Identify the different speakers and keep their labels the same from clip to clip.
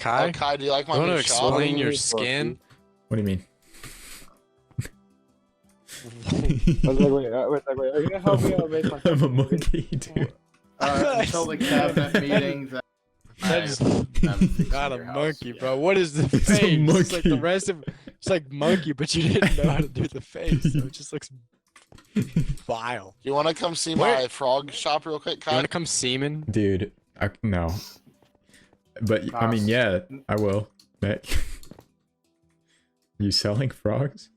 Speaker 1: Kai,
Speaker 2: Kai, do you like my
Speaker 1: you want
Speaker 2: new
Speaker 1: to
Speaker 2: shop?
Speaker 1: explain your skin?
Speaker 3: What do you mean?
Speaker 4: I was like, wait, are you gonna help me out make my
Speaker 3: I'm a monkey, dude.
Speaker 5: Until the cabinet meeting, that
Speaker 1: That is not a monkey,
Speaker 5: yeah.
Speaker 1: bro. What is the
Speaker 3: It's a
Speaker 1: face? It's like the
Speaker 3: monkey.
Speaker 1: rest of. It's like monkey, but you didn't know how to do the face, so it just looks vile.
Speaker 2: You want to come see
Speaker 1: Where-
Speaker 2: my frog shop real quick,
Speaker 1: You
Speaker 2: Kai?
Speaker 1: want to come semen?
Speaker 3: Dude, no. But I mean, yeah, I will. Mac. You selling frogs?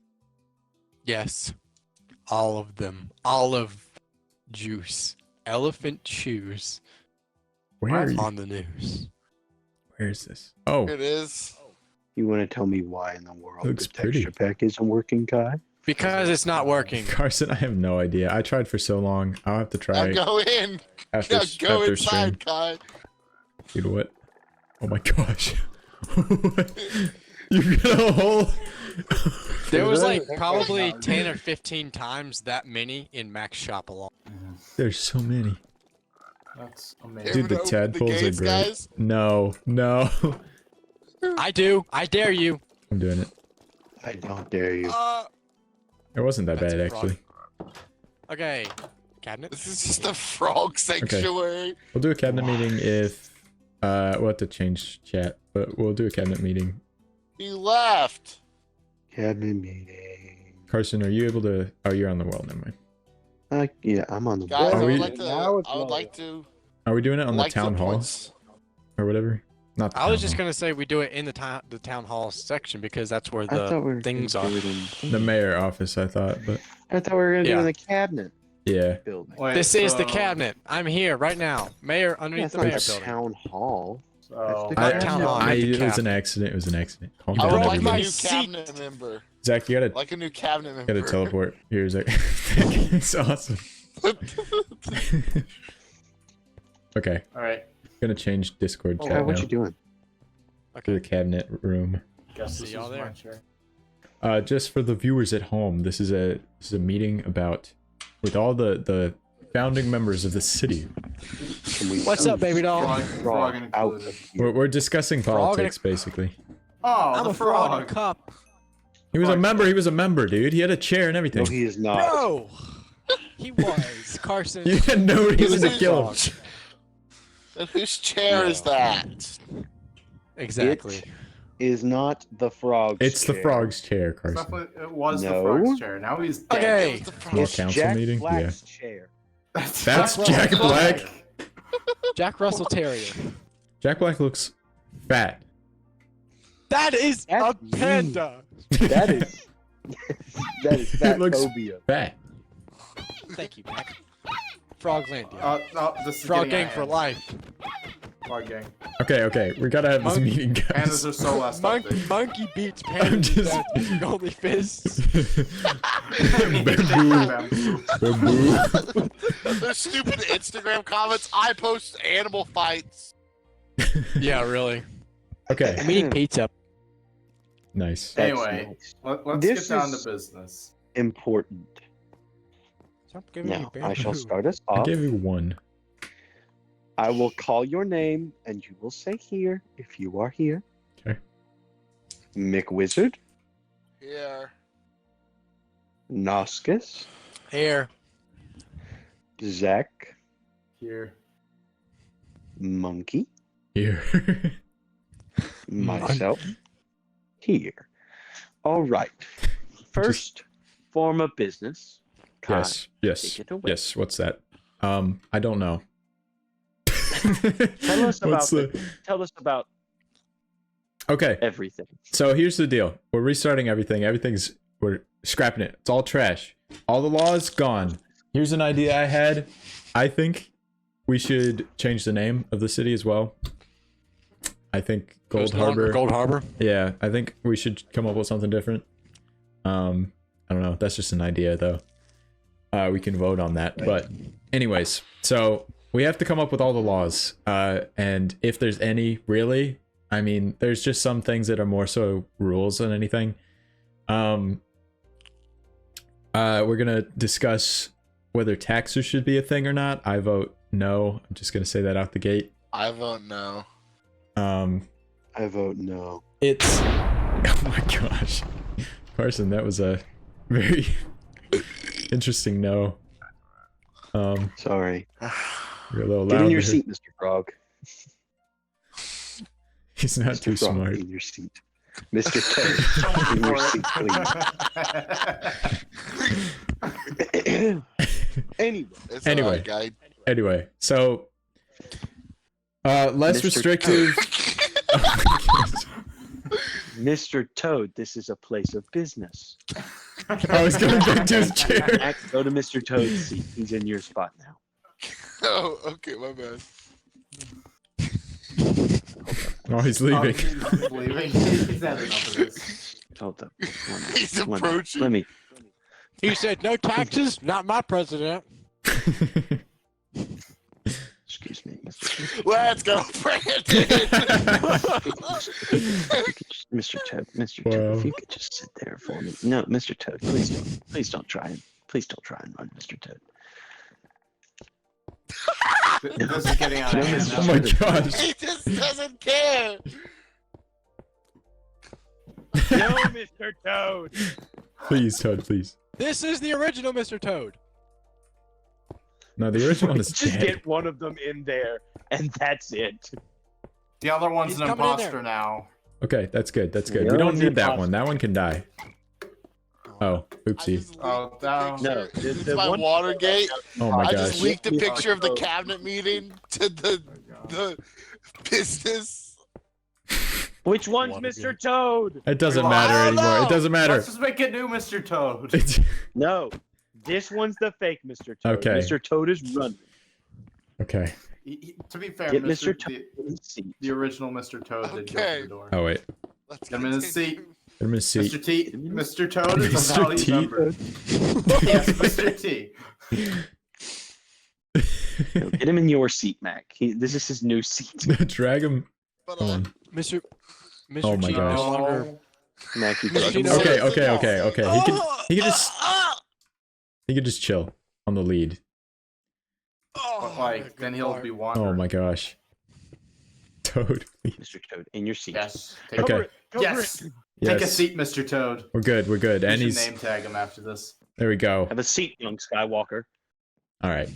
Speaker 1: Yes, all of them. Olive juice, elephant shoes.
Speaker 3: Where are you?
Speaker 1: On the news.
Speaker 3: Where is this? Oh,
Speaker 2: It is.
Speaker 4: You want to tell me why in the world
Speaker 3: Looks
Speaker 4: the texture pack isn't working, Kai?
Speaker 1: Because it's not working.
Speaker 3: Carson, I have no idea. I tried for so long. I'll have to try
Speaker 2: Now go in.
Speaker 3: after,
Speaker 2: Now go
Speaker 3: after stream.
Speaker 2: inside, Kai.
Speaker 3: Dude, what? Oh my gosh. You got a hole?
Speaker 1: There was like probably 10 or 15 times that many in Mac's shop alone.
Speaker 3: There's so many.
Speaker 5: That's
Speaker 2: You
Speaker 5: amazing.
Speaker 3: Dude, the
Speaker 2: ever opened the
Speaker 3: tadpoles are
Speaker 2: gates,
Speaker 3: great.
Speaker 2: guys?
Speaker 3: No, no.
Speaker 1: I do. I dare you.
Speaker 3: I'm doing it.
Speaker 4: I don't dare you.
Speaker 3: It wasn't that
Speaker 1: That's
Speaker 3: bad,
Speaker 1: a frog.
Speaker 3: actually.
Speaker 1: Okay. Cabinet.
Speaker 2: This is just a frog sanctuary.
Speaker 3: We'll do a cabinet meeting if... we'll have to change chat, but we'll do a cabinet meeting.
Speaker 2: He left.
Speaker 4: Cabinet meeting.
Speaker 3: Carson, are you able to... Oh, you're on the wall, never mind.
Speaker 4: Yeah, I'm on the
Speaker 2: Guys,
Speaker 3: Are
Speaker 2: I
Speaker 3: we-
Speaker 2: would like to.
Speaker 4: Now it's
Speaker 2: I would
Speaker 4: low.
Speaker 2: like to.
Speaker 3: Are we doing it on the
Speaker 2: like
Speaker 3: town hall?
Speaker 2: points.
Speaker 3: Or whatever? Not the
Speaker 1: I was
Speaker 3: town
Speaker 1: just
Speaker 3: hall.
Speaker 1: gonna say we do it in the town hall section because that's where
Speaker 4: I thought we
Speaker 1: the
Speaker 4: were
Speaker 1: things
Speaker 4: gonna
Speaker 1: are.
Speaker 4: do it in-
Speaker 3: The mayor office, I thought, but...
Speaker 4: I thought we were gonna do it
Speaker 1: Yeah.
Speaker 4: in the cabinet
Speaker 3: Yeah.
Speaker 4: building.
Speaker 5: Wait,
Speaker 1: This is the
Speaker 5: so-
Speaker 1: cabinet. I'm here right now. Mayor underneath
Speaker 4: That's
Speaker 1: the
Speaker 4: not
Speaker 1: mayor
Speaker 4: the
Speaker 1: building.
Speaker 4: town hall.
Speaker 5: So,
Speaker 4: That's
Speaker 3: I,
Speaker 4: the
Speaker 1: town hall,
Speaker 3: I,
Speaker 1: not the
Speaker 3: it was an
Speaker 1: cabinet.
Speaker 3: accident. It was an accident. Calm
Speaker 2: I
Speaker 3: down,
Speaker 2: would like a
Speaker 3: everybody.
Speaker 2: new
Speaker 1: seat.
Speaker 2: cabinet member.
Speaker 3: Zach, you gotta
Speaker 2: Like a new cabinet member.
Speaker 3: gotta teleport. Here's Zach. It's awesome. Okay,
Speaker 5: all right.
Speaker 3: gonna change Discord
Speaker 5: Oh,
Speaker 3: chat
Speaker 4: Kai,
Speaker 3: now
Speaker 4: what you doing?
Speaker 3: to the
Speaker 1: Okay.
Speaker 3: cabinet room.
Speaker 5: Guess
Speaker 1: See
Speaker 5: this
Speaker 1: y'all
Speaker 5: is
Speaker 1: there.
Speaker 5: my chair.
Speaker 3: Just for the viewers at home, this is a meeting about with all the founding members of the city.
Speaker 4: Can we
Speaker 1: What's up, baby doll?
Speaker 5: Frog
Speaker 4: out
Speaker 5: included.
Speaker 4: of here?
Speaker 3: We're discussing
Speaker 1: Frog
Speaker 3: politics, basically.
Speaker 5: Oh,
Speaker 1: I'm
Speaker 5: the
Speaker 1: a frog in a
Speaker 5: frog.
Speaker 1: cup.
Speaker 3: He was a
Speaker 5: Frog.
Speaker 3: member. He was a member, dude. He had a chair and
Speaker 4: No,
Speaker 3: everything.
Speaker 4: he is not.
Speaker 1: Bro, he was Carson.
Speaker 3: You had no
Speaker 1: He
Speaker 3: reason
Speaker 1: was
Speaker 3: to
Speaker 1: a
Speaker 3: kill him.
Speaker 1: frog.
Speaker 2: And whose chair is that?
Speaker 1: Exactly.
Speaker 4: Is not the frog.
Speaker 3: It's the
Speaker 4: chair.
Speaker 3: frog's chair, Carson.
Speaker 5: Definitely, it was
Speaker 4: No.
Speaker 5: the frog's chair. Now he's dead.
Speaker 1: Okay.
Speaker 2: It was the frog.
Speaker 3: Small
Speaker 4: It's
Speaker 3: council
Speaker 4: Jack
Speaker 3: meeting?
Speaker 4: Black's chair.
Speaker 5: That's
Speaker 3: Jack Black.
Speaker 1: Jack Russell Terrier.
Speaker 3: Jack Black looks fat.
Speaker 1: That is
Speaker 4: That's
Speaker 1: a panda.
Speaker 4: That is that is
Speaker 3: It looks-
Speaker 4: fatphobia.
Speaker 3: Fat.
Speaker 1: Thank you, Mac. Froglandia.
Speaker 5: No, this is
Speaker 1: Frog
Speaker 5: getting
Speaker 1: gang for
Speaker 5: out of
Speaker 1: life.
Speaker 5: hand. Frog gang.
Speaker 3: Okay. We gotta have this
Speaker 1: Monkey-
Speaker 3: meeting,
Speaker 5: Pandas
Speaker 3: guys.
Speaker 5: are so less updated.
Speaker 1: Monkey beats
Speaker 3: I'm
Speaker 1: panda.
Speaker 3: just-
Speaker 1: That's only fists.
Speaker 3: Bamboo. Bamboo.
Speaker 2: Those stupid Instagram comments. I post animal fights.
Speaker 1: Yeah, really.
Speaker 3: Okay.
Speaker 1: I'm eating pizza.
Speaker 3: Nice.
Speaker 4: That's
Speaker 5: Anyway.
Speaker 4: nice.
Speaker 5: Let's
Speaker 4: This
Speaker 5: get down
Speaker 4: is-
Speaker 5: to business.
Speaker 4: Important.
Speaker 1: Stop giving me
Speaker 4: Now, I shall
Speaker 1: bamboo.
Speaker 4: start us
Speaker 3: I
Speaker 4: off.
Speaker 3: gave you one.
Speaker 4: I will call your name, and you will say here if you are here.
Speaker 3: Okay.
Speaker 4: McWizard,
Speaker 2: Here.
Speaker 4: Noscus,
Speaker 1: Here.
Speaker 4: Zach,
Speaker 5: Here.
Speaker 4: Monkey,
Speaker 3: Here.
Speaker 4: myself, here. All right. First form of business. Kai,
Speaker 3: yes.
Speaker 4: take it away.
Speaker 3: Yes. What's that? I don't know.
Speaker 4: Tell us about
Speaker 3: What's the...
Speaker 4: Tell us about
Speaker 3: Okay.
Speaker 4: everything.
Speaker 3: So here's the deal. We're restarting everything. We're scrapping it. It's all trash. All the laws gone. Here's an idea I had. I think we should change the name of the city as well. I think Gold Harbor.
Speaker 1: Gold Harbor.
Speaker 3: Yeah, I think we should come up with something different. I don't know. That's just an idea though. We can vote on that. But anyways, so we have to come up with all the laws. And if there's any, really, I mean, there's just some things that are more so rules than anything. We're gonna discuss whether taxes should be a thing or not. I vote no. I'm just gonna say that out the gate.
Speaker 2: I vote no.
Speaker 4: I vote no.
Speaker 3: It's oh my gosh, Carson, that was a very interesting no.
Speaker 4: Sorry.
Speaker 3: You're a little
Speaker 4: Get
Speaker 3: loud
Speaker 4: in your
Speaker 3: there.
Speaker 4: seat, Mr. Frog.
Speaker 3: He's not
Speaker 4: Mr.
Speaker 3: too
Speaker 4: Frog,
Speaker 3: smart.
Speaker 4: in your seat. Mr. Toad, in your seat, please. Anyway,
Speaker 2: It's
Speaker 3: Anyway.
Speaker 2: alright, guy.
Speaker 3: Anyway, so less
Speaker 4: Mr.
Speaker 3: restrictive.
Speaker 4: Mr. Toad, this is a place of business.
Speaker 3: I was going back to his chair.
Speaker 4: Max, go to Mr. Toad's seat. He's in your spot now.
Speaker 2: Oh, okay, my bad.
Speaker 3: Oh, he's leaving.
Speaker 5: He's leaving. He's had enough of this.
Speaker 4: Hold up.
Speaker 2: He's
Speaker 4: One minute.
Speaker 2: approaching.
Speaker 4: Let me.
Speaker 1: He said, "No taxes, not my president."
Speaker 4: Excuse me, Mr.
Speaker 2: Let's go, Brandon.
Speaker 4: Mr. Toad. Mr.
Speaker 3: Wow.
Speaker 4: Toad, if you could just sit there for me. No, Mr. Toad, please don't try and run, Mr. Toad.
Speaker 5: This is getting out of hand.
Speaker 3: Oh my gosh.
Speaker 2: He just doesn't care.
Speaker 4: No, Mr. Toad.
Speaker 3: Please, Toad, please.
Speaker 1: This is the original Mr. Toad.
Speaker 3: No, the original one is
Speaker 4: Just
Speaker 3: dead.
Speaker 4: get one of them in there, and that's it.
Speaker 5: The other one's
Speaker 1: He's
Speaker 5: an
Speaker 1: coming in
Speaker 5: imposter
Speaker 1: there.
Speaker 5: now.
Speaker 3: Okay, that's good. That's good.
Speaker 4: The
Speaker 3: We
Speaker 4: other
Speaker 3: don't
Speaker 4: one's
Speaker 3: need that
Speaker 4: impossible.
Speaker 3: one. That one can die. Oh,
Speaker 2: I
Speaker 3: oopsie.
Speaker 2: just
Speaker 5: Oh,
Speaker 2: leaked the
Speaker 5: that-
Speaker 2: picture.
Speaker 4: No,
Speaker 2: It's
Speaker 4: the
Speaker 2: my
Speaker 4: one-
Speaker 2: Watergate.
Speaker 3: Oh my
Speaker 2: I
Speaker 3: gosh.
Speaker 2: just leaked a
Speaker 4: Yeah.
Speaker 2: picture of the cabinet meeting to the business.
Speaker 4: Which one's
Speaker 1: Watergate.
Speaker 4: Mr. Toad?
Speaker 3: It doesn't
Speaker 5: I
Speaker 3: matter
Speaker 2: don't
Speaker 3: anymore.
Speaker 2: know.
Speaker 3: It doesn't matter.
Speaker 5: Let's just make a new Mr. Toad.
Speaker 3: It's
Speaker 4: No, this one's the fake Mr. Toad.
Speaker 3: Okay.
Speaker 4: Mr. Toad is running.
Speaker 3: okay.
Speaker 5: To be fair,
Speaker 4: Get
Speaker 5: Mr.
Speaker 4: Mr. Toad in his seat.
Speaker 5: the original Mr. Toad did go
Speaker 2: Okay.
Speaker 5: to the door.
Speaker 3: Oh wait.
Speaker 2: Let's
Speaker 5: Get him in his
Speaker 2: continue.
Speaker 5: seat.
Speaker 3: Let me see.
Speaker 5: Mr. T. Mr. Toad is
Speaker 3: Mr.
Speaker 5: a valued
Speaker 3: T.
Speaker 5: member. Yes, Mr. T.
Speaker 4: No, get him in your seat, Mac. This is his new seat.
Speaker 3: Drag him.
Speaker 2: But,
Speaker 3: Come on.
Speaker 1: Mr.
Speaker 3: Oh my
Speaker 1: T
Speaker 3: gosh.
Speaker 1: no longer.
Speaker 4: Mac, you
Speaker 1: Mr.
Speaker 4: drug him.
Speaker 1: Gino-
Speaker 3: Okay, okay. He could
Speaker 2: Oh,
Speaker 3: he could just chill on the lead.
Speaker 5: But like, then he'll be wandering.
Speaker 3: Oh my gosh. Toad.
Speaker 4: Mr. Toad, in your seat.
Speaker 5: Yes.
Speaker 3: Okay.
Speaker 4: Cover it.
Speaker 5: Yes. Take a
Speaker 3: Yes.
Speaker 5: seat, Mr. Toad.
Speaker 3: We're good. We're good.
Speaker 5: We
Speaker 3: And
Speaker 5: should
Speaker 3: he's
Speaker 5: name tag him after this.
Speaker 3: there. We go.
Speaker 4: Have a seat, young Skywalker.
Speaker 3: All right.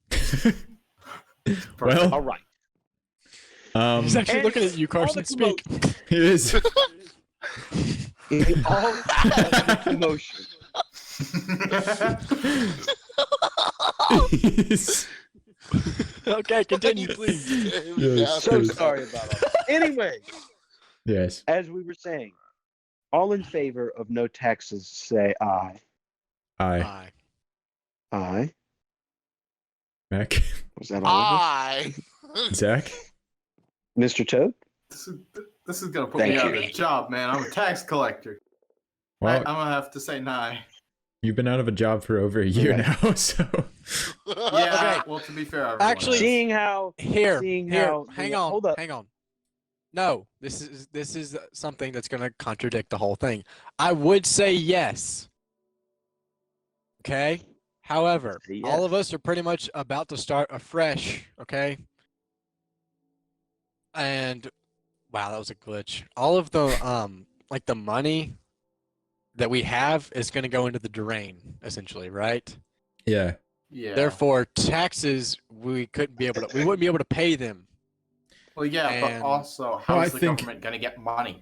Speaker 5: Perfect.
Speaker 3: Well,
Speaker 4: All right.
Speaker 1: He's actually
Speaker 4: And
Speaker 1: looking at you,
Speaker 4: all the
Speaker 1: Carson. Speak.
Speaker 3: it is.
Speaker 4: In all the commotion.
Speaker 3: He's-
Speaker 1: Okay, continue, please.
Speaker 3: Yes,
Speaker 4: So
Speaker 3: please.
Speaker 4: sorry about all that. Anyway,
Speaker 3: yes.
Speaker 4: as we were saying, all in favor of no taxes say aye.
Speaker 3: Aye.
Speaker 1: Aye.
Speaker 4: Aye.
Speaker 3: Mac.
Speaker 4: Was that all of
Speaker 2: I.
Speaker 3: Zach.
Speaker 4: us? Mr. Toad?
Speaker 5: This is gonna put
Speaker 4: Thank
Speaker 5: me out
Speaker 4: you.
Speaker 5: of a job, man. I'm a tax collector.
Speaker 3: Well,
Speaker 5: I'm gonna have to say nah.
Speaker 3: you've been out of a job for over a year
Speaker 4: Okay.
Speaker 3: now, so
Speaker 5: Yeah.
Speaker 1: Okay.
Speaker 5: Well, to be fair, everyone
Speaker 1: Actually-
Speaker 5: has.
Speaker 4: Seeing how
Speaker 1: Here.
Speaker 4: how
Speaker 1: Hang on.
Speaker 4: hold up.
Speaker 1: Hang on. No, this is something that's going to contradict the whole thing. I would say yes. Okay. However,
Speaker 4: Say
Speaker 1: all
Speaker 4: yes.
Speaker 1: of us are pretty much about to start afresh. Okay. And wow, that was a glitch. All of the like the money that we have is going to go into the drain, essentially, right?
Speaker 3: yeah.
Speaker 5: Yeah.
Speaker 1: Therefore, taxes we wouldn't be able to pay them.
Speaker 5: Well, yeah,
Speaker 1: and-
Speaker 5: but also,
Speaker 3: Well, I
Speaker 5: how's the
Speaker 3: think-
Speaker 5: government gonna get money?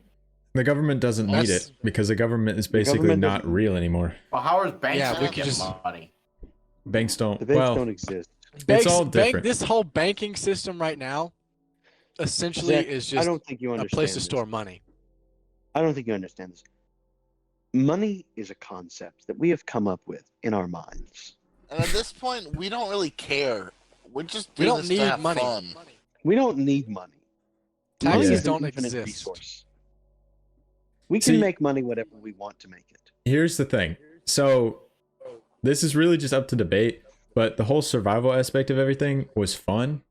Speaker 3: The government doesn't need
Speaker 1: Yes.
Speaker 3: it because the government is basically
Speaker 4: government
Speaker 3: not
Speaker 4: doesn't-
Speaker 3: real anymore.
Speaker 5: Well, how are banks
Speaker 1: Yeah, we
Speaker 5: gonna
Speaker 1: could
Speaker 5: get
Speaker 1: just-
Speaker 5: money?
Speaker 3: Banks don't.
Speaker 4: The banks
Speaker 3: Well,
Speaker 4: don't exist.
Speaker 3: all different.
Speaker 1: This whole banking system right now, essentially,
Speaker 4: Zach,
Speaker 1: is
Speaker 4: I
Speaker 1: just
Speaker 4: don't think you
Speaker 1: a
Speaker 4: understand
Speaker 1: place to
Speaker 4: this.
Speaker 1: store money.
Speaker 4: I don't think you understand this. Money is a concept that we have come up with in our minds.
Speaker 2: And at this point, we don't really care. We're just
Speaker 1: We
Speaker 2: doing
Speaker 1: don't
Speaker 2: this
Speaker 1: need
Speaker 2: to have
Speaker 1: money.
Speaker 2: fun.
Speaker 4: We don't need money. Money
Speaker 1: Taxes
Speaker 4: is an
Speaker 1: don't
Speaker 4: infinite
Speaker 1: exist.
Speaker 4: resource. We can
Speaker 3: See-
Speaker 4: make money whatever we want to make it.
Speaker 3: here's the thing. So this is really just up to debate, but the whole survival aspect of everything was fun.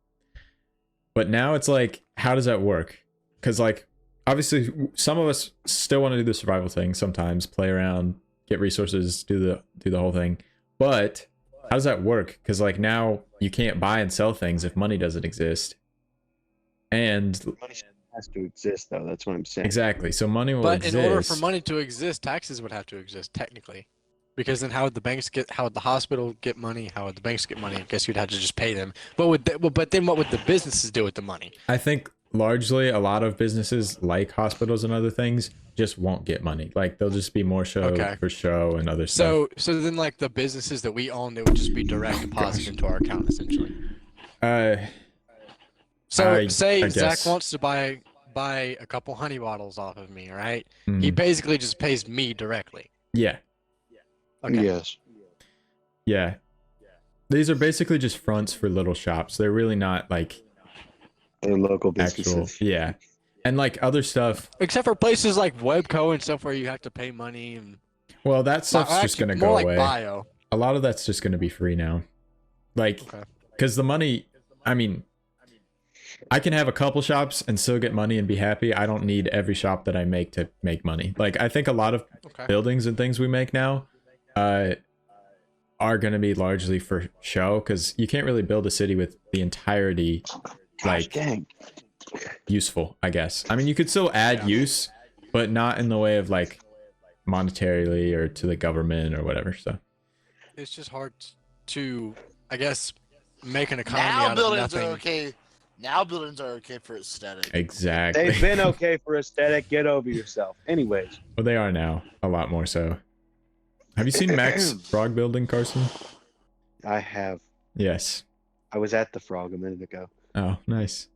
Speaker 3: But now it's like, how does that work? Because like, obviously, some of us still want to do the survival thing sometimes, play around, get resources, do the whole thing. But how does that work? Because like now you can't buy and sell things if money doesn't exist. And
Speaker 4: Money has to exist, though. That's what I'm saying.
Speaker 3: Exactly. So money will
Speaker 1: But
Speaker 3: exist.
Speaker 1: in order for money to exist, taxes would have to exist technically. Because then how would the banks get? How would the hospital get money? How would the banks get money? I guess you'd have to just pay them. But then what would the businesses do with the money?
Speaker 3: I think largely a lot of businesses like hospitals and other things just won't get money. Like they'll just be more show
Speaker 1: Okay.
Speaker 3: for show and other stuff.
Speaker 1: So then like the businesses that we own, they would just be direct deposit into our account essentially. So
Speaker 3: I
Speaker 1: say Zach
Speaker 3: guess.
Speaker 1: wants to buy a couple honey bottles off of me, right?
Speaker 3: Mhm.
Speaker 1: He basically just pays me directly.
Speaker 3: Yeah.
Speaker 1: Okay.
Speaker 4: Yes.
Speaker 3: Yeah. These are basically just fronts for little shops. They're really not like
Speaker 4: They're local
Speaker 3: actual.
Speaker 4: businesses.
Speaker 3: Yeah. And like other stuff.
Speaker 1: Except for places like Webco and stuff where you have to pay money and
Speaker 3: Well, that stuff's just
Speaker 1: actually,
Speaker 3: going to
Speaker 1: more
Speaker 3: go
Speaker 1: like
Speaker 3: away.
Speaker 1: Bio.
Speaker 3: A lot of that's just going to be free now. Like,
Speaker 1: Okay.
Speaker 3: because the money, I mean, I can have a couple shops and still get money and be happy. I don't need every shop that I make to make money. Like, I think a lot of
Speaker 1: Okay.
Speaker 3: buildings and things we make now are going to be largely for show, because you can't really build a city with the entirety
Speaker 4: Gosh,
Speaker 3: like
Speaker 4: dang.
Speaker 3: useful, I guess. I mean, you could still add use, but not in the way of like monetarily or to the government or whatever. So
Speaker 1: It's just hard to, I guess, make an economy
Speaker 2: Now
Speaker 1: out of
Speaker 2: buildings
Speaker 1: nothing.
Speaker 2: are okay. Now buildings are okay for aesthetic.
Speaker 3: exactly.
Speaker 4: They've been okay for aesthetic. Get over yourself. Anyways,
Speaker 3: Well, they are now a lot more so. Have you seen Max Frog building, Carson?
Speaker 4: I have.
Speaker 3: Yes.
Speaker 4: I was at the frog a minute ago.
Speaker 3: Oh, nice.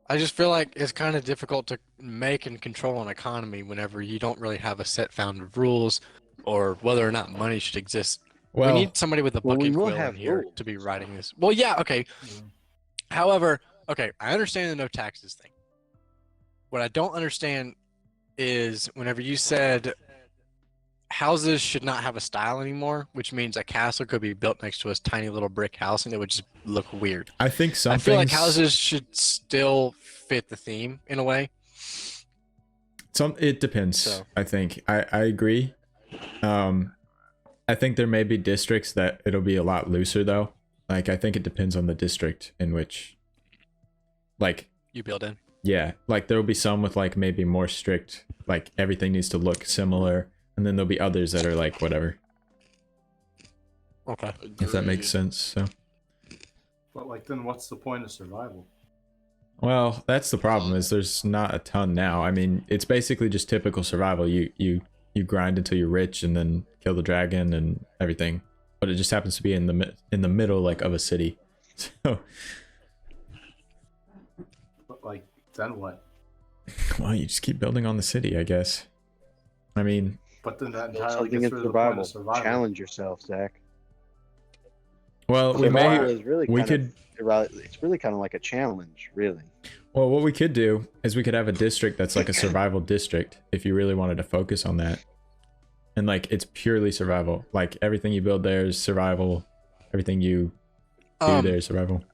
Speaker 1: I just feel like it's kind of difficult to make and control an economy whenever you don't really have a set found of rules or whether or not money should exist.
Speaker 3: Well,
Speaker 1: We need somebody with a
Speaker 4: Well, we
Speaker 1: bucket
Speaker 4: will
Speaker 1: quill in
Speaker 4: have
Speaker 1: here
Speaker 4: rules.
Speaker 1: to be writing this. Well, yeah, okay. However, okay, I understand the no taxes thing. What I don't understand is whenever you said houses should not have a style anymore, which means a castle could be built next to a tiny little brick house and it would just look weird.
Speaker 3: I think some
Speaker 1: I feel like
Speaker 3: things-
Speaker 1: houses should still fit the theme in a way.
Speaker 3: it depends.
Speaker 1: So.
Speaker 3: I think I agree. I think there may be districts that it'll be a lot looser though. Like I think it depends on the district in which, like,
Speaker 1: You build in.
Speaker 3: yeah, like there will be some with like maybe more strict, like everything needs to look similar, and then there'll be others that are like whatever.
Speaker 1: Okay.
Speaker 3: If that makes sense. So.
Speaker 5: But like, then what's the point of survival?
Speaker 3: Well, that's the problem, is there's not a ton now. I mean, it's basically just typical survival. You grind until you're rich and then kill the dragon and everything. But it just happens to be in the middle like of a city. So,
Speaker 5: But like, then what?
Speaker 3: well, you just keep building on the city, I guess. I mean,
Speaker 5: But then that
Speaker 4: Build
Speaker 5: entirely
Speaker 4: something
Speaker 5: gets
Speaker 4: in
Speaker 5: rid of the point
Speaker 4: survival.
Speaker 5: of survival.
Speaker 4: Challenge yourself, Zach.
Speaker 3: well, we
Speaker 4: Survival
Speaker 3: may
Speaker 4: is really
Speaker 3: we
Speaker 4: kind
Speaker 3: could
Speaker 4: of, it's really kind of like a challenge, really.
Speaker 3: well, what we could do is we could have a district that's like a survival district if you really wanted to focus on that. And like it's purely survival. Like everything you build there is survival. Everything you do there is survival.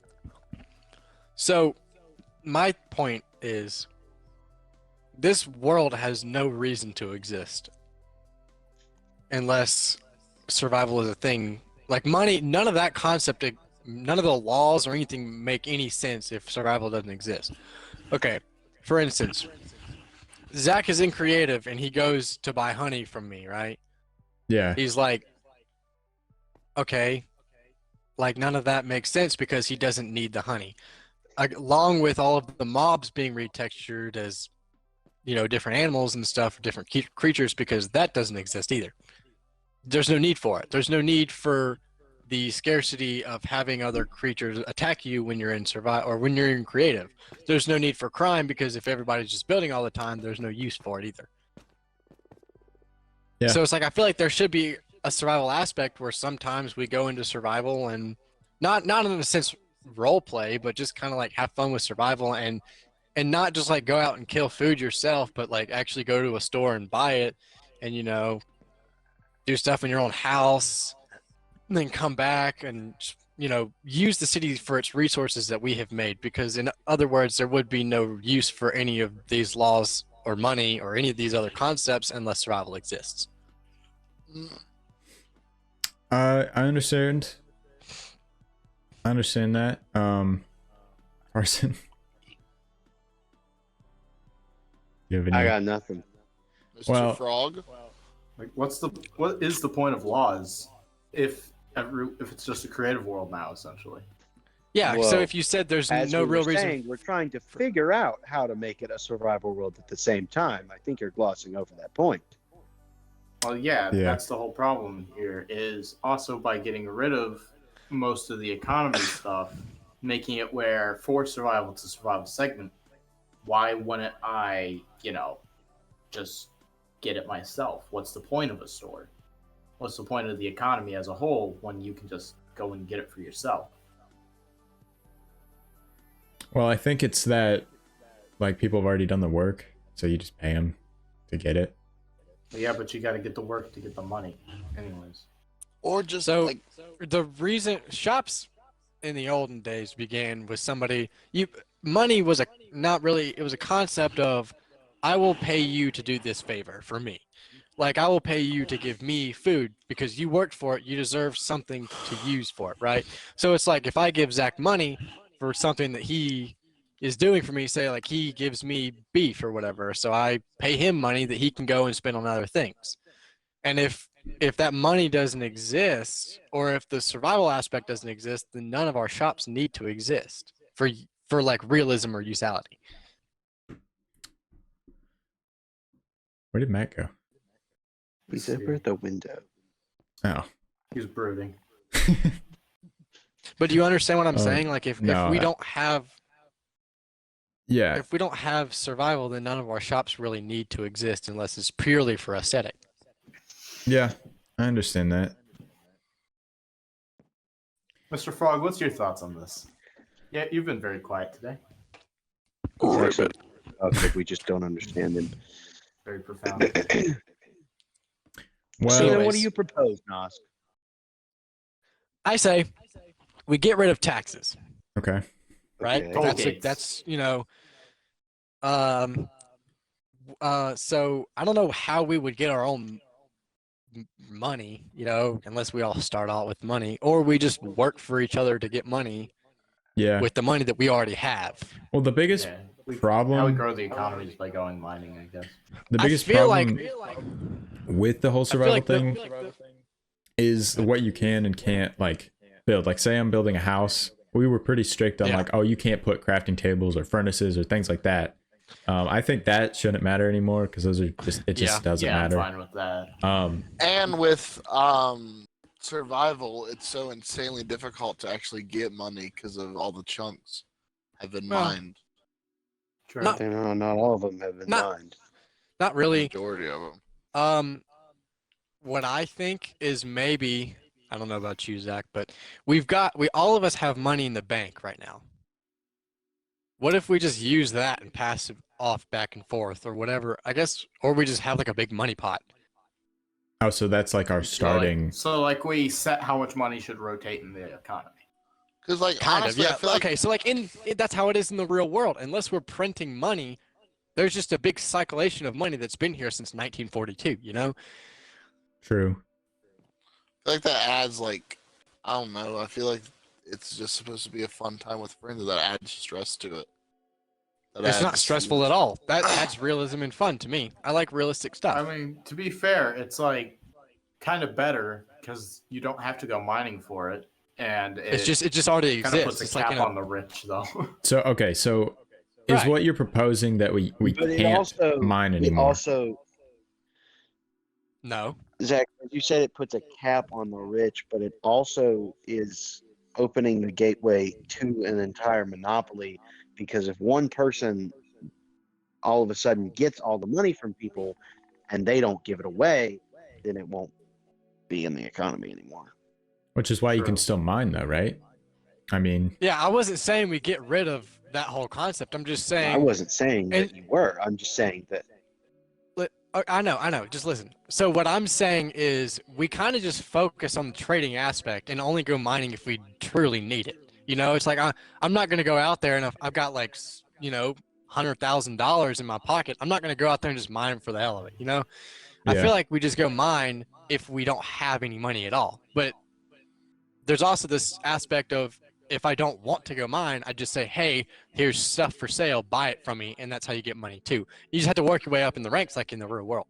Speaker 1: So, my point is, this world has no reason to exist unless survival is a thing. Like money, none of that concept, none of the laws or anything make any sense if survival doesn't exist. Okay, for instance, Zach is in creative and he goes to buy honey from me, right?
Speaker 3: Yeah.
Speaker 1: He's like, okay, like none of that makes sense because he doesn't need the honey. Along with all of the mobs being retextured as, you know, different animals and stuff, different creatures, because that doesn't exist either. There's no need for it. There's no need for the scarcity of having other creatures attack you when you're in survival or when you're in creative. There's no need for crime because if everybody's just building all the time, there's no use for it either.
Speaker 3: Yeah.
Speaker 1: So it's like I feel like there should be a survival aspect where sometimes we go into survival and not in a sense role play, but just kind of like have fun with survival and not just like go out and kill food yourself, but like actually go to a store and buy it and, you know, do stuff in your own house and then come back and, you know, use the city for its resources that we have made, because in other words, there would be no use for any of these laws or money or any of these other concepts unless survival exists.
Speaker 3: I understand. I understand that. Carson. You have any?
Speaker 4: I got nothing.
Speaker 2: Mr.
Speaker 3: Well-
Speaker 2: Frog.
Speaker 5: Like, what is the point of laws if it's just a creative world now, essentially?
Speaker 1: Yeah.
Speaker 4: Well,
Speaker 1: so if you said there's
Speaker 4: As
Speaker 1: no
Speaker 4: we were
Speaker 1: real reason,
Speaker 4: saying, we're trying to figure out how to make it a survival world at the same time. I think you're glossing over that point.
Speaker 5: Well, yeah,
Speaker 3: Yeah.
Speaker 5: that's the whole problem here. Is also by getting rid of most of the economy stuff, making it where for survival to survival segment, why wouldn't I, just get it myself? What's the point of a store? What's the point of the economy as a whole when you can just go and get it for yourself?
Speaker 3: Well, I think it's that, like, people have already done the work, so you just pay them to get it.
Speaker 5: Yeah, but you got to get the work to get the money, anyways.
Speaker 2: Or just
Speaker 1: So
Speaker 2: like
Speaker 1: the reason shops in the olden days began with somebody money was it was a concept of I will pay you to do this favor for me. Like I will pay you to give me food because you worked for it, you deserve something to use for it, right? So it's like if I give Zach money for something that he is doing for me, say like he gives me beef or whatever, so I pay him money that he can go and spend on other things. And if that money doesn't exist, or if the survival aspect doesn't exist, then none of our shops need to exist for like realism or usality.
Speaker 3: Where did Matt go?
Speaker 4: He's over the window.
Speaker 3: Oh.
Speaker 5: He's brooding.
Speaker 1: But do you understand what I'm saying? Like if
Speaker 3: no,
Speaker 1: we don't have
Speaker 3: Yeah.
Speaker 1: if we don't have survival, then none of our shops really need to exist unless it's purely for aesthetic.
Speaker 3: Yeah, I understand that.
Speaker 5: Mr. Frog, what's your thoughts on this? Yeah, you've been very quiet today.
Speaker 4: It's actually like we just don't understand him.
Speaker 5: Very profound.
Speaker 3: Well,
Speaker 4: So then what
Speaker 1: anyways.
Speaker 4: do you propose, Nos?
Speaker 1: I say we get rid of taxes,
Speaker 3: okay.
Speaker 1: right?
Speaker 4: Okay.
Speaker 5: Toll
Speaker 1: That's
Speaker 5: gates.
Speaker 1: So I don't know how we would get our own money, unless we all start out with money, or we just work for each other to get money
Speaker 3: Yeah.
Speaker 1: with the money that we already have.
Speaker 3: Well, the biggest
Speaker 5: Yeah, how we
Speaker 3: problem,
Speaker 5: grow the economy is by going mining, I guess.
Speaker 3: the biggest
Speaker 1: I feel
Speaker 3: problem
Speaker 1: like
Speaker 3: with the whole
Speaker 1: I feel
Speaker 3: survival
Speaker 1: like
Speaker 3: thing
Speaker 1: the,
Speaker 3: is what you can and can't like build. Like, say I'm building a house, we were pretty strict on
Speaker 1: Yeah.
Speaker 3: like, oh, you can't put crafting tables or furnaces or things like that. I think that shouldn't matter anymore because those are just doesn't
Speaker 5: Yeah,
Speaker 3: matter.
Speaker 5: I'm fine with that.
Speaker 2: and with survival, it's so insanely difficult to actually get money because of all the chunks have been
Speaker 1: Well,
Speaker 2: mined.
Speaker 5: True.
Speaker 1: No.
Speaker 4: Not all of them have been
Speaker 1: Not-
Speaker 4: mined.
Speaker 1: not really.
Speaker 2: Majority of them.
Speaker 1: What I think is maybe, I don't know about you, Zach, but we all of us have money in the bank right now. What if we just use that and pass it off back and forth or whatever? I guess, or we just have like a big money pot.
Speaker 3: Oh, so that's like our starting.
Speaker 5: So like we set how much money should rotate in the economy.
Speaker 2: Because like
Speaker 1: Kind
Speaker 2: honestly,
Speaker 1: of,
Speaker 2: I
Speaker 1: yeah.
Speaker 2: feel like
Speaker 1: Okay, so like that's how it is in the real world. Unless we're printing money, there's just a big circulation of money that's been here since 1942,
Speaker 3: True.
Speaker 2: that adds like I don't know. I feel like it's just supposed to be a fun time with friends that adds stress to it.
Speaker 1: It's not stressful at all. That adds realism and fun to me. I like realistic stuff.
Speaker 5: I mean, to be fair, it's like kind of better because you don't have to go mining for it, and
Speaker 1: it just already
Speaker 5: kind of
Speaker 1: exists.
Speaker 5: puts a
Speaker 1: It's
Speaker 5: cap
Speaker 1: like,
Speaker 5: on the rich, though.
Speaker 3: So okay, so is
Speaker 1: Right.
Speaker 3: what you're proposing that we
Speaker 4: But it
Speaker 3: can't
Speaker 4: also
Speaker 3: mine
Speaker 4: it
Speaker 3: anymore?
Speaker 4: also
Speaker 1: no.
Speaker 4: Zach, you said it puts a cap on the rich, but it also is opening the gateway to an entire monopoly because if one person all of a sudden gets all the money from people and they don't give it away, then it won't be in the economy anymore.
Speaker 3: Which is why you can
Speaker 5: True.
Speaker 3: still mine, though, right? I mean,
Speaker 1: Yeah, I wasn't saying we get rid of that whole concept. I'm just saying.
Speaker 4: I wasn't saying that
Speaker 1: and-
Speaker 4: you were. I'm just saying that
Speaker 1: I know. Just listen. So what I'm saying is we kind of just focus on the trading aspect and only go mining if we truly need it. It's like I'm not going to go out there and if I've got like, $100,000 in my pocket, I'm not going to go out there and just mine for the hell of it. I
Speaker 3: Yeah.
Speaker 1: feel like we just go mine if we don't have any money at all. But there's also this aspect of if I don't want to go mine, I just say, hey, here's stuff for sale, buy it from me, and that's how you get money too. You just have to work your way up in the ranks like in the real world.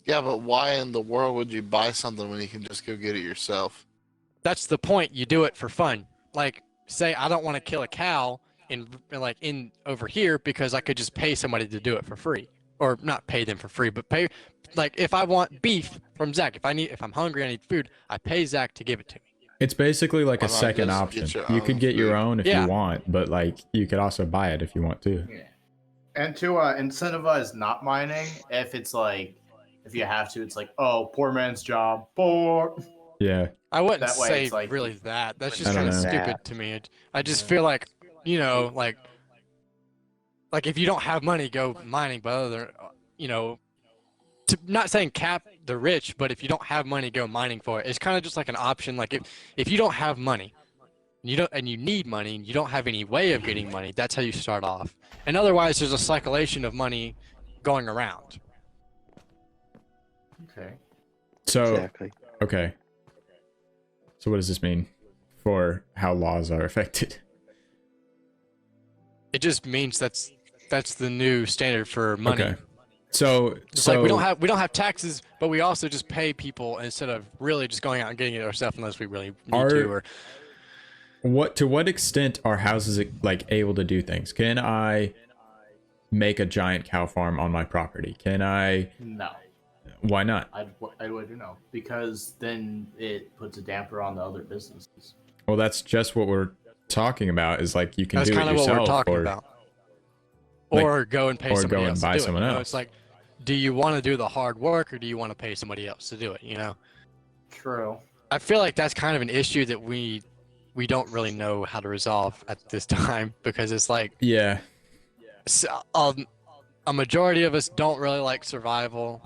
Speaker 2: Yeah, but why in the world would you buy something when you can just go get it yourself?
Speaker 1: That's the point. You do it for fun. Like, say I don't want to kill a cow in over here because I could just pay somebody to do it for free, or not pay them for free, but pay. Like, if I want beef from Zach, if I'm hungry, I need food, I pay Zach to give it to me.
Speaker 3: It's basically like
Speaker 2: Why
Speaker 3: a
Speaker 2: not
Speaker 3: second
Speaker 2: just
Speaker 3: option.
Speaker 2: get your
Speaker 3: You could
Speaker 2: own
Speaker 3: get your
Speaker 2: food?
Speaker 3: own if
Speaker 1: Yeah.
Speaker 3: you want, but like you could also buy it if you want to.
Speaker 5: Yeah. And to incentivize not mining, if you have to, it's like, oh, poor man's job, poor.
Speaker 3: Yeah.
Speaker 1: I wouldn't
Speaker 5: That way
Speaker 1: say
Speaker 5: it's like-
Speaker 1: really that. That's
Speaker 2: I
Speaker 1: just
Speaker 3: don't
Speaker 1: kind of
Speaker 3: know.
Speaker 1: stupid to me. I just feel like, like if you don't have money, go mining. But other, not saying cap the rich, but if you don't have money, go mining for it. It's kind of just like an option. Like if you don't have money, and you need money, and you don't have any way of getting money, that's how you start off. And otherwise, there's a circulation of money going around.
Speaker 5: Okay.
Speaker 3: So
Speaker 4: Exactly.
Speaker 3: okay. So what does this mean for how laws are affected?
Speaker 1: It just means that's the new standard for money.
Speaker 3: Okay. So
Speaker 1: It's like we don't have taxes, but we also just pay people instead of really just going out and getting it ourselves unless we really need to. Or
Speaker 3: to what extent are houses like able to do things? Can I make a giant cow farm on my property? Can I?
Speaker 5: No.
Speaker 3: Why not?
Speaker 5: I would know, because then it puts a damper on the other businesses.
Speaker 3: Well, that's just what we're talking about. Is like you can
Speaker 1: that's
Speaker 3: do it
Speaker 1: kind of
Speaker 3: yourself,
Speaker 1: what we're talking
Speaker 3: or
Speaker 1: about.
Speaker 3: like-
Speaker 1: Or go and pay
Speaker 3: or
Speaker 1: somebody
Speaker 3: go and
Speaker 1: else
Speaker 3: buy
Speaker 1: to do
Speaker 3: someone
Speaker 1: it.
Speaker 3: else.
Speaker 1: It's like, do you want to do the hard work or do you want to pay somebody else to do it?
Speaker 5: True.
Speaker 1: I feel like that's kind of an issue that we don't really know how to resolve at this time, because it's like
Speaker 3: yeah,
Speaker 1: a majority of us don't really like survival.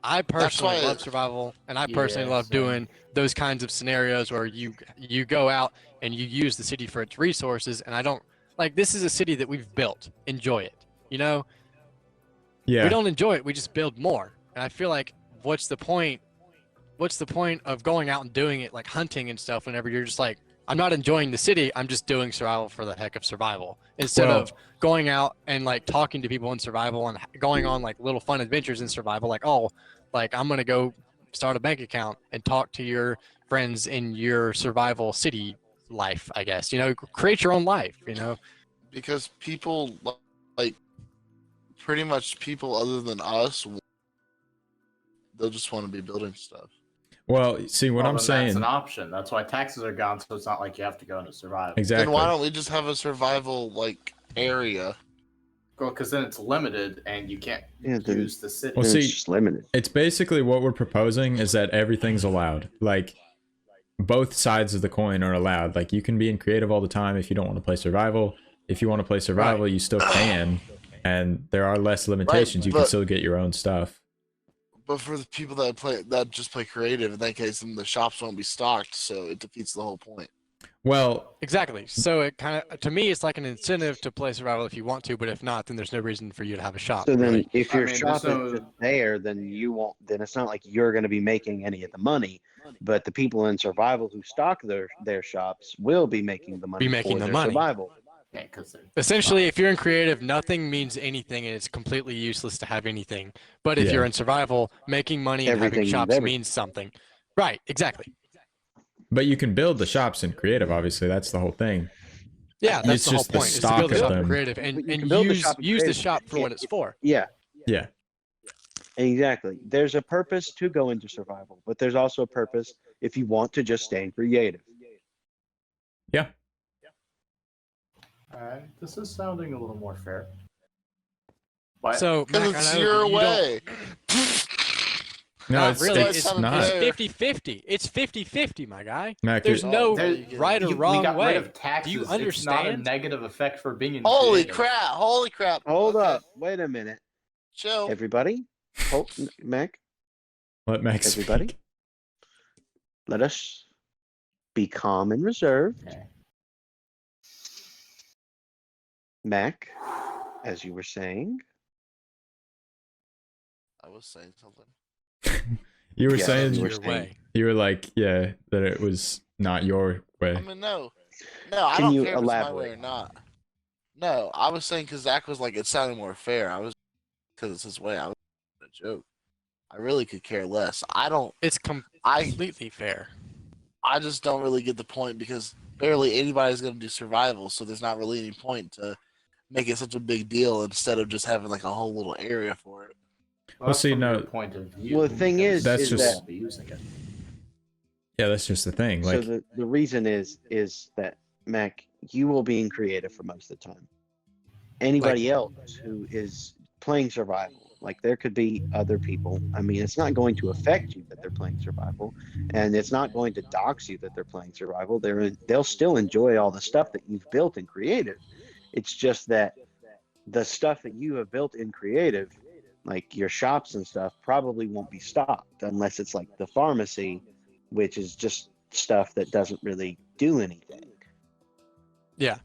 Speaker 1: I personally
Speaker 2: why-
Speaker 1: love survival, and I
Speaker 5: Yeah,
Speaker 1: personally love
Speaker 5: same.
Speaker 1: doing those kinds of scenarios where you go out and you use the city for its resources. And I don't like, this is a city that we've built. Enjoy it.
Speaker 3: yeah.
Speaker 1: We don't enjoy it. We just build more. And I feel like, what's the point? What's the point of going out and doing it, like hunting and stuff, whenever you're just like, I'm not enjoying the city. I'm just doing survival for the heck of survival, instead
Speaker 3: Well-
Speaker 1: of going out and like talking to people in survival and going on like little fun adventures in survival. Like, oh, like I'm gonna go start a bank account and talk to your friends in your survival city life. I guess create your own life.
Speaker 2: Because people like pretty much people other than us, they'll just want to be building stuff.
Speaker 3: Well, see what
Speaker 5: Well,
Speaker 3: I'm
Speaker 5: then
Speaker 3: saying.
Speaker 5: that's an option. That's why taxes are gone, so it's not like you have to go into survival.
Speaker 3: Exactly.
Speaker 2: Then why don't we just have a survival area?
Speaker 5: Well, because then it's limited and you can't
Speaker 4: Yeah, then-
Speaker 5: use the city.
Speaker 3: Well,
Speaker 4: Then
Speaker 3: see-
Speaker 4: it's just limited.
Speaker 3: It's basically what we're proposing is that everything's allowed. Like both sides of the coin are allowed. Like you can be in creative all the time if you don't want to play survival. If you want to play survival, you still can, and there are less limitations. You can
Speaker 2: but-
Speaker 3: still get your own stuff.
Speaker 2: But for the people that just play creative, in that case, then the shops won't be stocked, so it defeats the whole point.
Speaker 3: Well,
Speaker 1: Exactly. So it kind of, to me, it's like an incentive to play survival if you want to, but if not, then there's no reason for you to have a shop.
Speaker 4: So then,
Speaker 1: really.
Speaker 4: if
Speaker 5: I
Speaker 4: your
Speaker 5: mean,
Speaker 4: shop
Speaker 5: there's no-
Speaker 4: is just there, then you won't. Then it's not like you're going to be making any of the money, but the people in survival who stock their shops will be making the money
Speaker 1: Be making
Speaker 4: for
Speaker 1: the
Speaker 4: their
Speaker 1: money.
Speaker 4: survival.
Speaker 5: Yeah, because
Speaker 1: Essentially, if you're in creative, nothing means anything, and it's completely useless to have anything. But if
Speaker 3: Yeah.
Speaker 1: you're in survival, making money and
Speaker 4: Everything
Speaker 1: having
Speaker 4: means
Speaker 1: shops
Speaker 4: everything.
Speaker 1: means something. Right, exactly.
Speaker 3: but you can build the shops in creative. Obviously, that's the whole thing.
Speaker 1: Yeah, that's
Speaker 3: It's
Speaker 1: the whole
Speaker 3: just the
Speaker 1: point, is to
Speaker 3: stock
Speaker 1: build the
Speaker 3: of
Speaker 1: shop in
Speaker 3: them.
Speaker 1: creative
Speaker 4: You
Speaker 1: and
Speaker 4: can build the
Speaker 1: use
Speaker 4: shop in
Speaker 1: the
Speaker 4: creative,
Speaker 1: shop
Speaker 4: you
Speaker 1: for what
Speaker 4: can't-
Speaker 1: it's for.
Speaker 4: Yeah,
Speaker 3: Yeah.
Speaker 4: exactly. There's a purpose to go into survival, but there's also a purpose if you want to just stay creative.
Speaker 3: Yeah.
Speaker 5: this is sounding a little more fair. But
Speaker 1: So, Mac,
Speaker 2: Because
Speaker 1: I
Speaker 2: it's
Speaker 1: know
Speaker 2: your
Speaker 1: you don't-
Speaker 2: way.
Speaker 3: No,
Speaker 1: Not
Speaker 3: it's
Speaker 1: really.
Speaker 3: it's
Speaker 2: It's
Speaker 3: not.
Speaker 1: It's
Speaker 2: fair.
Speaker 1: 50-50. It's 50-50, my guy.
Speaker 3: Mac,
Speaker 1: There's
Speaker 3: you-
Speaker 1: no
Speaker 2: There-
Speaker 1: right or
Speaker 5: we
Speaker 1: wrong
Speaker 5: got
Speaker 1: way.
Speaker 5: rid of taxes.
Speaker 1: Do you
Speaker 5: It's not a
Speaker 1: understand?
Speaker 5: negative effect for being in
Speaker 2: Holy
Speaker 5: creative.
Speaker 2: crap! Holy crap!
Speaker 4: Hold
Speaker 2: Okay,
Speaker 4: up, wait a minute,
Speaker 2: Chill.
Speaker 4: everybody. Hold, Mac,
Speaker 3: let Max
Speaker 4: everybody.
Speaker 3: speak.
Speaker 4: let us be calm and reserved.
Speaker 5: Okay.
Speaker 4: Mac, as you were saying,
Speaker 2: I was saying something.
Speaker 3: You were
Speaker 4: Yeah,
Speaker 3: saying
Speaker 4: you were
Speaker 1: Your
Speaker 4: saying-
Speaker 1: way.
Speaker 3: you were like, yeah, that it was not your way.
Speaker 2: I mean, no. No, I
Speaker 4: Can
Speaker 2: don't
Speaker 4: you
Speaker 2: care if it's my way
Speaker 4: elaborate?
Speaker 2: or not. No, I was saying because Zach was like, it sounded more fair. I was because it's his way. I was a joke. I really could care less. I don't.
Speaker 1: It's
Speaker 2: I
Speaker 1: completely fair.
Speaker 2: I just don't really get the point because barely anybody's gonna do survival, so there's not really any point to make it such a big deal instead of just having like a whole little area for it.
Speaker 5: Well,
Speaker 3: Well,
Speaker 5: that's
Speaker 3: see,
Speaker 5: from
Speaker 3: no,
Speaker 5: your point of view.
Speaker 4: Well, the thing
Speaker 5: because
Speaker 3: That's
Speaker 4: is
Speaker 5: you
Speaker 3: just-
Speaker 5: won't be using it.
Speaker 3: yeah, that's just the thing.
Speaker 4: so
Speaker 3: Like,
Speaker 4: the reason is that Mac, you will be in creative for most of the time. Anybody else who is playing survival, like there could be other people. I mean, it's not going to affect you that they're playing survival, and it's not going to dox you that they're playing survival. They'll still enjoy all the stuff that you've built in creative. It's just that the stuff that you have built in creative, like your shops and stuff, probably won't be stopped unless it's like the pharmacy, which is just stuff that doesn't really do anything.
Speaker 1: Yeah.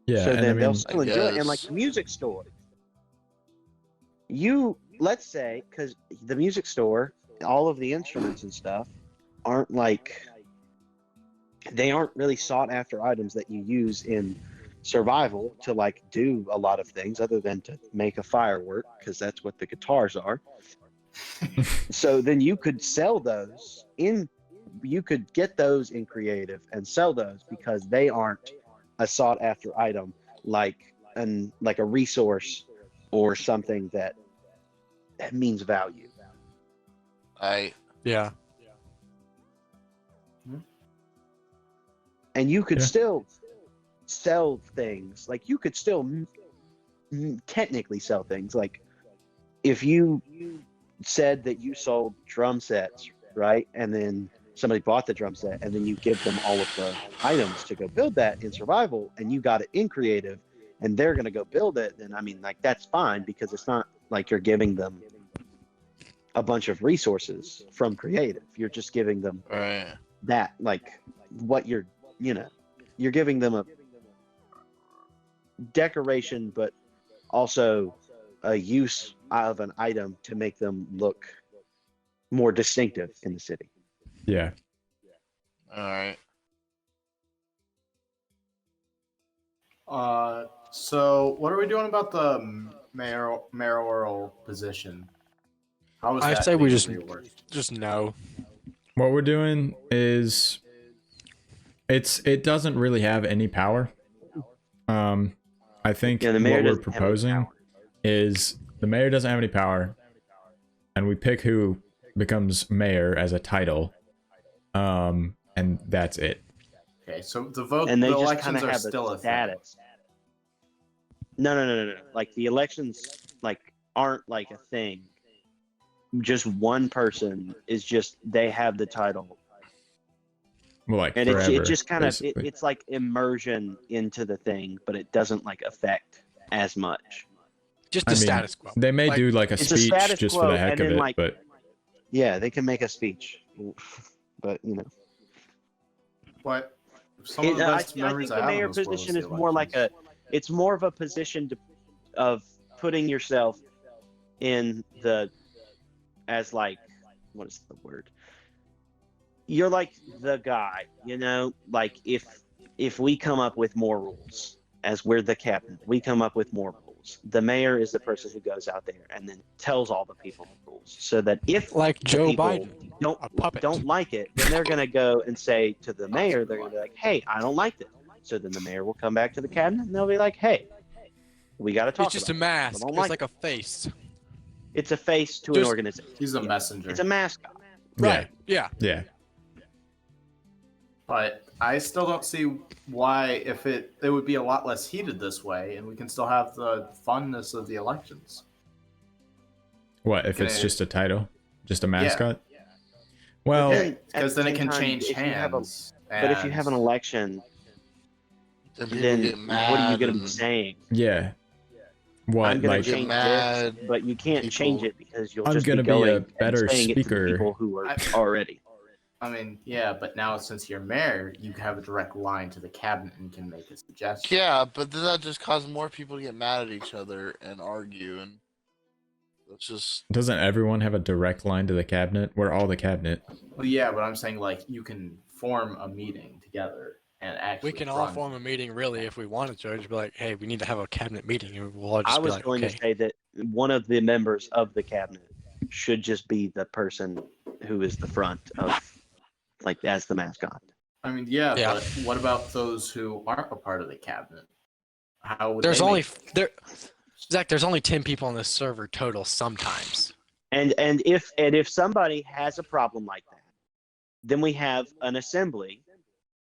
Speaker 3: yeah,
Speaker 4: So
Speaker 3: and I
Speaker 4: then they'll
Speaker 3: mean,
Speaker 4: still enjoy it. And like
Speaker 2: guess.
Speaker 4: the music store, let's say, because the music store, all of the instruments and stuff aren't like, they aren't really sought after items that you use in survival to like do a lot of things other than to make a firework, because that's what the guitars are. So then you could sell those you could get those in creative and sell those because they aren't a sought after item like a resource or something that means value.
Speaker 1: Yeah.
Speaker 4: And you could
Speaker 3: Yeah.
Speaker 4: still sell things. Like you could still technically sell things. Like if you said that you sold drum sets, right? And then somebody bought the drum set and then you give them all of the items to go build that in survival and you got it in creative and they're going to go build it, then I mean, like that's fine because it's not like you're giving them a bunch of resources from creative. You're just giving them
Speaker 2: Right.
Speaker 4: that, like what you're giving them a decoration, but also a use of an item to make them look more distinctive in the city.
Speaker 3: yeah,
Speaker 2: All right.
Speaker 5: So what are we doing about the mayoral position? How is
Speaker 1: I
Speaker 5: that
Speaker 1: say we
Speaker 5: being
Speaker 1: just
Speaker 5: reworked?
Speaker 1: just no.
Speaker 3: what we're doing is it doesn't really have any power. I think
Speaker 4: Yeah, the mayor
Speaker 3: what we're
Speaker 4: doesn't have any
Speaker 3: proposing
Speaker 4: power.
Speaker 3: is the mayor doesn't have any power, and we pick who becomes mayor as a title, and that's it.
Speaker 5: Okay, so the
Speaker 4: And they just
Speaker 5: elections
Speaker 4: kind of
Speaker 5: are
Speaker 4: have
Speaker 5: still
Speaker 4: a
Speaker 5: a thing.
Speaker 4: status. No. Like the elections, like aren't like a thing. Just one person is just they have the title,
Speaker 3: Well, like
Speaker 4: and
Speaker 3: forever.
Speaker 4: it just kind of
Speaker 3: basically.
Speaker 4: it's like immersion into the thing, but it doesn't like affect as much.
Speaker 1: Just
Speaker 3: I
Speaker 1: the
Speaker 3: mean,
Speaker 1: status quo.
Speaker 3: they may
Speaker 1: Like,
Speaker 3: do like a
Speaker 4: it's a
Speaker 3: speech
Speaker 4: status
Speaker 3: just for
Speaker 4: quo,
Speaker 3: the heck
Speaker 4: and
Speaker 3: of
Speaker 4: then,
Speaker 3: it,
Speaker 4: like,
Speaker 3: but
Speaker 4: Yeah, they can make a speech, but
Speaker 5: But some of the
Speaker 4: I
Speaker 5: best
Speaker 4: think
Speaker 5: memories
Speaker 4: the
Speaker 5: I have
Speaker 4: mayor
Speaker 5: in this world
Speaker 4: position
Speaker 5: is
Speaker 4: is
Speaker 5: the
Speaker 4: more like
Speaker 5: elections.
Speaker 4: it's more of a position of putting yourself in as like, what is the word? You're like the guy, like if we come up with more rules, as we're the cabinet, we come up with more rules. The mayor is the person who goes out there and then tells all the people the rules, so that if
Speaker 1: like
Speaker 4: the
Speaker 1: Joe
Speaker 4: people
Speaker 1: Biden, a puppet.
Speaker 4: don't like it, then they're gonna go and say to the mayor, they're gonna be like, "Hey, I don't like this." So then the mayor will come back to the cabinet and they'll be like, "Hey, we got to talk
Speaker 1: It's just
Speaker 4: about
Speaker 1: a
Speaker 4: this. I
Speaker 1: mask.
Speaker 4: don't
Speaker 1: It's
Speaker 4: like
Speaker 1: like
Speaker 4: it."
Speaker 1: a face.
Speaker 4: It's a face to an
Speaker 1: Just-
Speaker 4: organization.
Speaker 5: He's a
Speaker 4: Yeah.
Speaker 5: messenger.
Speaker 4: It's a mascot.
Speaker 1: Right. Yeah.
Speaker 3: yeah.
Speaker 5: But I still don't see why, if it would be a lot less heated this way, and we can still have the funness of the elections.
Speaker 3: What if it's
Speaker 5: Okay.
Speaker 3: just a title, just a mascot? Well,
Speaker 4: Then, at
Speaker 5: Because
Speaker 4: the
Speaker 5: then it
Speaker 4: same
Speaker 5: can
Speaker 4: time,
Speaker 5: change
Speaker 4: if you have a-
Speaker 5: hands.
Speaker 4: But if you have an election,
Speaker 2: Then people
Speaker 4: then
Speaker 2: get mad.
Speaker 4: what are you going to be
Speaker 2: and
Speaker 4: saying?
Speaker 3: yeah. What
Speaker 4: I'm going
Speaker 3: like
Speaker 4: to change
Speaker 2: mad
Speaker 4: this, but you can't
Speaker 2: people-
Speaker 4: change it because you'll
Speaker 3: I'm
Speaker 4: just
Speaker 3: gonna
Speaker 4: be
Speaker 3: be a
Speaker 4: going and
Speaker 3: better
Speaker 4: saying it to the
Speaker 3: speaker.
Speaker 4: people who are
Speaker 5: I-
Speaker 4: already.
Speaker 5: I mean, yeah, but now since you're mayor, you have a direct line to the cabinet and can make a suggestion.
Speaker 2: Yeah, but then that just causes more people to get mad at each other and argue, and that's just
Speaker 3: doesn't everyone have a direct line to the cabinet? We're all the cabinet.
Speaker 5: Well, yeah, but I'm saying like you can form a meeting together and actually
Speaker 1: We can all form a meeting, really, if we wanted to. Just be like, hey, we need to have a cabinet meeting, and we'll all just
Speaker 4: I
Speaker 1: be
Speaker 4: was
Speaker 1: like,
Speaker 4: going
Speaker 1: okay.
Speaker 4: to say that one of the members of the cabinet should just be the person who is the front of, like, as the mascot.
Speaker 5: I mean, yeah,
Speaker 1: Yeah.
Speaker 5: but what about those who aren't a part of the cabinet? How would
Speaker 1: There's
Speaker 5: they
Speaker 1: only
Speaker 5: make
Speaker 1: there, Zach. There's only 10 people on this server total. Sometimes.
Speaker 4: And if somebody has a problem like that, then we have an assembly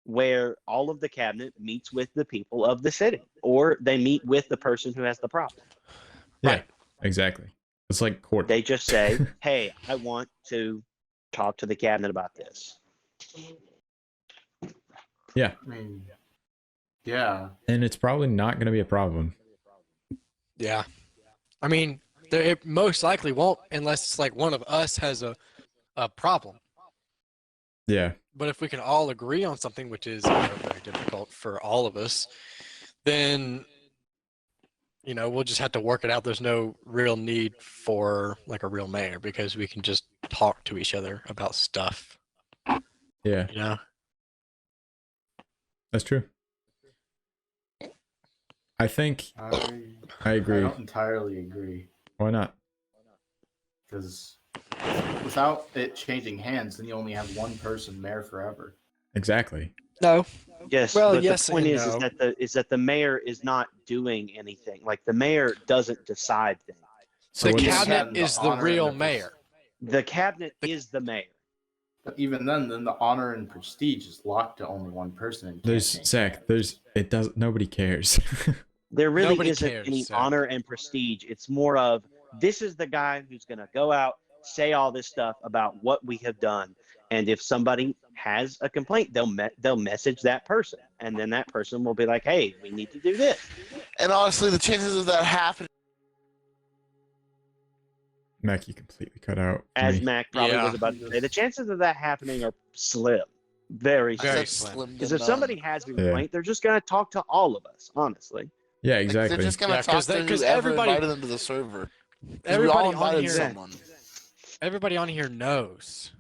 Speaker 4: where all of the cabinet meets with the people of the city, or they meet with the person who has the problem.
Speaker 3: Yeah,
Speaker 1: Right.
Speaker 3: exactly. It's like court.
Speaker 4: They just say, hey, I want to talk to the cabinet about this.
Speaker 3: Yeah,
Speaker 5: I mean, yeah.
Speaker 3: and it's probably not going to be a problem.
Speaker 1: Yeah. I mean, it most likely won't unless it's like one of us has a problem.
Speaker 3: Yeah,
Speaker 1: But if we can all agree on something, which is very difficult for all of us, then we'll just have to work it out. There's no real need for like a real mayor because we can just talk to each other about stuff.
Speaker 3: yeah, that's true. I think I agree.
Speaker 5: I don't entirely agree.
Speaker 3: Why not?
Speaker 5: Because without it changing hands, then you only have one person mayor forever.
Speaker 3: Exactly.
Speaker 1: No.
Speaker 4: Yes,
Speaker 1: Well,
Speaker 4: but
Speaker 1: yes
Speaker 4: the point
Speaker 1: and
Speaker 4: is
Speaker 1: no.
Speaker 4: that the mayor is not doing anything. Like, the mayor doesn't decide things.
Speaker 3: So
Speaker 1: The
Speaker 3: what's-
Speaker 1: cabinet
Speaker 5: the
Speaker 1: is the
Speaker 5: honor
Speaker 1: real
Speaker 5: and the
Speaker 1: mayor.
Speaker 4: The cabinet is the mayor.
Speaker 5: But even then the honor and prestige is locked to only one person. And
Speaker 3: There's
Speaker 5: can't change
Speaker 3: Zach.
Speaker 5: hands.
Speaker 3: Nobody cares.
Speaker 4: There really
Speaker 1: Nobody
Speaker 4: isn't
Speaker 1: cares,
Speaker 4: any
Speaker 1: Zach.
Speaker 4: honor and prestige. It's more of, this is the guy who's going to go out, say all this stuff about what we have done. And if somebody has a complaint, they'll message that person. And then that person will be like, hey, we need to do this.
Speaker 2: And honestly, the chances of that happening.
Speaker 3: Mac, you completely cut out. for
Speaker 4: As
Speaker 3: me.
Speaker 4: Mac probably
Speaker 1: Yeah.
Speaker 4: was about to say, the chances of that happening are slim. Very
Speaker 2: I
Speaker 4: slim.
Speaker 1: Very
Speaker 2: said
Speaker 1: slim.
Speaker 2: slim to
Speaker 4: Because if
Speaker 2: none.
Speaker 4: somebody has a complaint, they're just going to talk to all of us, honestly.
Speaker 3: Yeah,
Speaker 2: Like,
Speaker 3: exactly.
Speaker 2: they're just gonna
Speaker 1: Yeah,
Speaker 2: talk to
Speaker 1: 'cause
Speaker 2: whoever
Speaker 1: everybody-
Speaker 2: invited them to the server. 'Cause we
Speaker 1: Everybody
Speaker 2: all
Speaker 1: on
Speaker 2: invited
Speaker 1: here,
Speaker 2: someone.
Speaker 1: everybody on here knows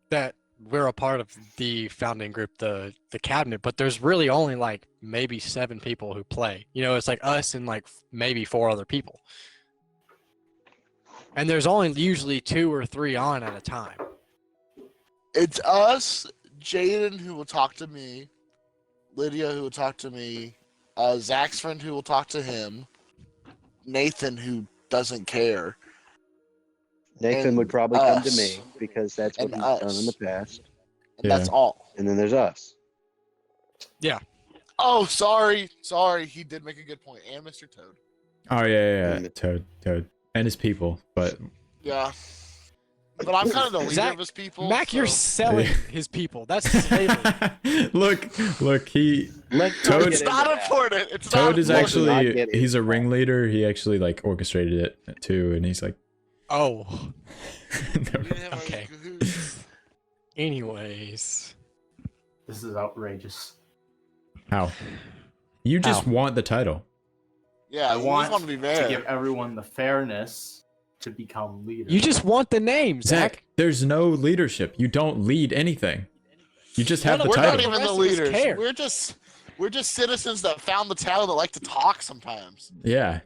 Speaker 1: that we're a part of the founding group, the cabinet. But there's really only like maybe 7 people who play. It's like us and like maybe 4 other people. And there's only usually 2 or 3 on at a time.
Speaker 2: It's us, Jaden, who will talk to me, Lydia, who will talk to me, Zach's friend, who will talk to him, Nathan, who doesn't care.
Speaker 4: Nathan
Speaker 2: And
Speaker 4: would probably come to
Speaker 2: us.
Speaker 4: me because that's what
Speaker 2: And
Speaker 4: he's done in the
Speaker 2: us.
Speaker 4: past.
Speaker 2: And that's
Speaker 3: Yeah.
Speaker 2: all.
Speaker 4: And then there's us.
Speaker 2: Oh, sorry. He did make a good point. And Mr. Toad.
Speaker 3: Oh yeah. Toad, and his people. But
Speaker 2: Yeah. But I'm kind of the leader
Speaker 1: Zach,
Speaker 2: of his people.
Speaker 1: Mac,
Speaker 2: so.
Speaker 1: you're selling his people. That's slavery.
Speaker 3: look, he
Speaker 4: Let's
Speaker 3: Toad-
Speaker 4: not
Speaker 2: It's
Speaker 4: get
Speaker 2: not
Speaker 4: into that.
Speaker 2: important. It's
Speaker 3: Toad
Speaker 2: not
Speaker 3: is
Speaker 2: important.
Speaker 4: not
Speaker 3: actually
Speaker 4: get into
Speaker 3: he's a
Speaker 4: that.
Speaker 3: ringleader. He actually like orchestrated it too, and he's like,
Speaker 1: Oh.
Speaker 3: never-
Speaker 2: We have a
Speaker 1: Okay.
Speaker 2: cahoots.
Speaker 1: Anyways.
Speaker 5: This is outrageous.
Speaker 3: how? You just want the title.
Speaker 2: Yeah,
Speaker 5: I
Speaker 2: you just
Speaker 5: want
Speaker 2: want to be
Speaker 5: to
Speaker 2: there.
Speaker 5: give everyone the fairness to become leaders.
Speaker 1: You just want the name, Zach.
Speaker 3: Zach, there's no leadership. You don't lead anything. You just have
Speaker 1: No,
Speaker 3: the
Speaker 2: We're
Speaker 3: title.
Speaker 2: not even
Speaker 1: The
Speaker 2: the
Speaker 1: rest of us
Speaker 2: leaders.
Speaker 1: care.
Speaker 2: We're just citizens that found the town that like to talk sometimes.
Speaker 3: Yeah,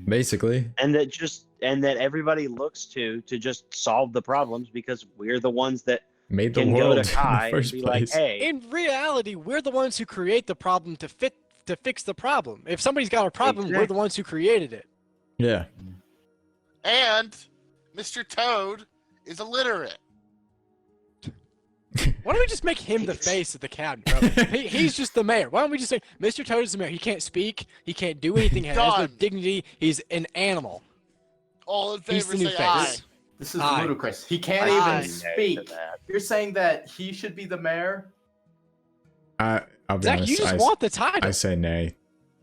Speaker 3: basically.
Speaker 4: And that everybody looks to just solve the problems because we're the ones that
Speaker 3: Made the
Speaker 4: can
Speaker 3: world
Speaker 4: go to Kai
Speaker 3: in the
Speaker 4: and
Speaker 3: first
Speaker 4: be
Speaker 3: place.
Speaker 4: like, hey,
Speaker 1: In reality, we're the ones who create the problem to fix the problem. If somebody's got a problem, we're the
Speaker 4: Exactly.
Speaker 1: ones who created it.
Speaker 3: Yeah.
Speaker 2: And Mr. Toad is illiterate.
Speaker 1: Why don't we just make him the face of the cabinet, bro? He's just the mayor. Why don't we just say, Mr. Toad is the mayor. He can't speak. He can't do anything. He has no
Speaker 2: Done.
Speaker 1: dignity. He's an animal.
Speaker 2: All in
Speaker 1: He's
Speaker 2: favor
Speaker 1: the new
Speaker 2: say
Speaker 1: face.
Speaker 2: aye.
Speaker 5: This is
Speaker 1: Aye.
Speaker 5: ludicrous. He can't
Speaker 2: Aye.
Speaker 5: even speak. You're saying that he should be the mayor?
Speaker 3: I'll be
Speaker 1: Zach,
Speaker 3: honest.
Speaker 1: you just
Speaker 3: I,
Speaker 1: want the title.
Speaker 3: I say nay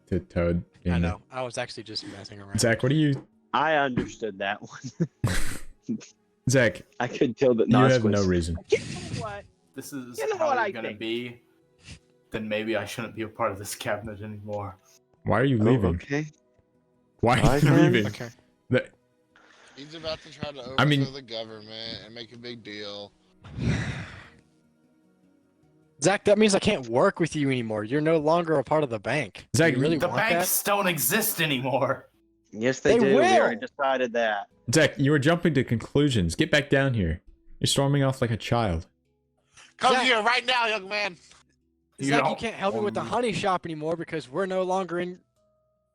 Speaker 3: to Toad.
Speaker 1: I
Speaker 3: being
Speaker 1: know. I was actually just messing around.
Speaker 3: the- Zach, what do you?
Speaker 4: I understood that one.
Speaker 3: Zach,
Speaker 4: I could tell that
Speaker 3: you
Speaker 4: Nos
Speaker 3: have
Speaker 4: was,
Speaker 3: no reason.
Speaker 4: You know what?
Speaker 5: This is
Speaker 4: You know
Speaker 5: how
Speaker 4: what
Speaker 5: you're
Speaker 4: I
Speaker 5: gonna
Speaker 4: think?
Speaker 5: be. Then maybe I shouldn't be a part of this cabinet anymore.
Speaker 3: Why are you
Speaker 4: Oh,
Speaker 3: leaving?
Speaker 4: okay.
Speaker 3: Why are
Speaker 4: Alright,
Speaker 3: you
Speaker 4: then.
Speaker 3: leaving?
Speaker 1: Okay.
Speaker 3: The-
Speaker 2: He's about to try to overthrow
Speaker 3: I mean-
Speaker 2: the government and make a big deal.
Speaker 1: Zach, that means I can't work with you anymore. You're no longer a part of the bank.
Speaker 3: Zach,
Speaker 1: you really
Speaker 5: The
Speaker 1: want
Speaker 5: banks don't exist anymore.
Speaker 4: Yes, they
Speaker 1: They
Speaker 4: do. We
Speaker 1: will.
Speaker 4: already decided that.
Speaker 3: Zach, you were jumping to conclusions. Get back down here. You're storming off like a child.
Speaker 2: Come
Speaker 1: Zach-
Speaker 2: here right now, young man.
Speaker 1: that? Zach, you
Speaker 5: don't
Speaker 1: can't help me with the
Speaker 5: want-
Speaker 1: honey shop anymore because we're no longer in,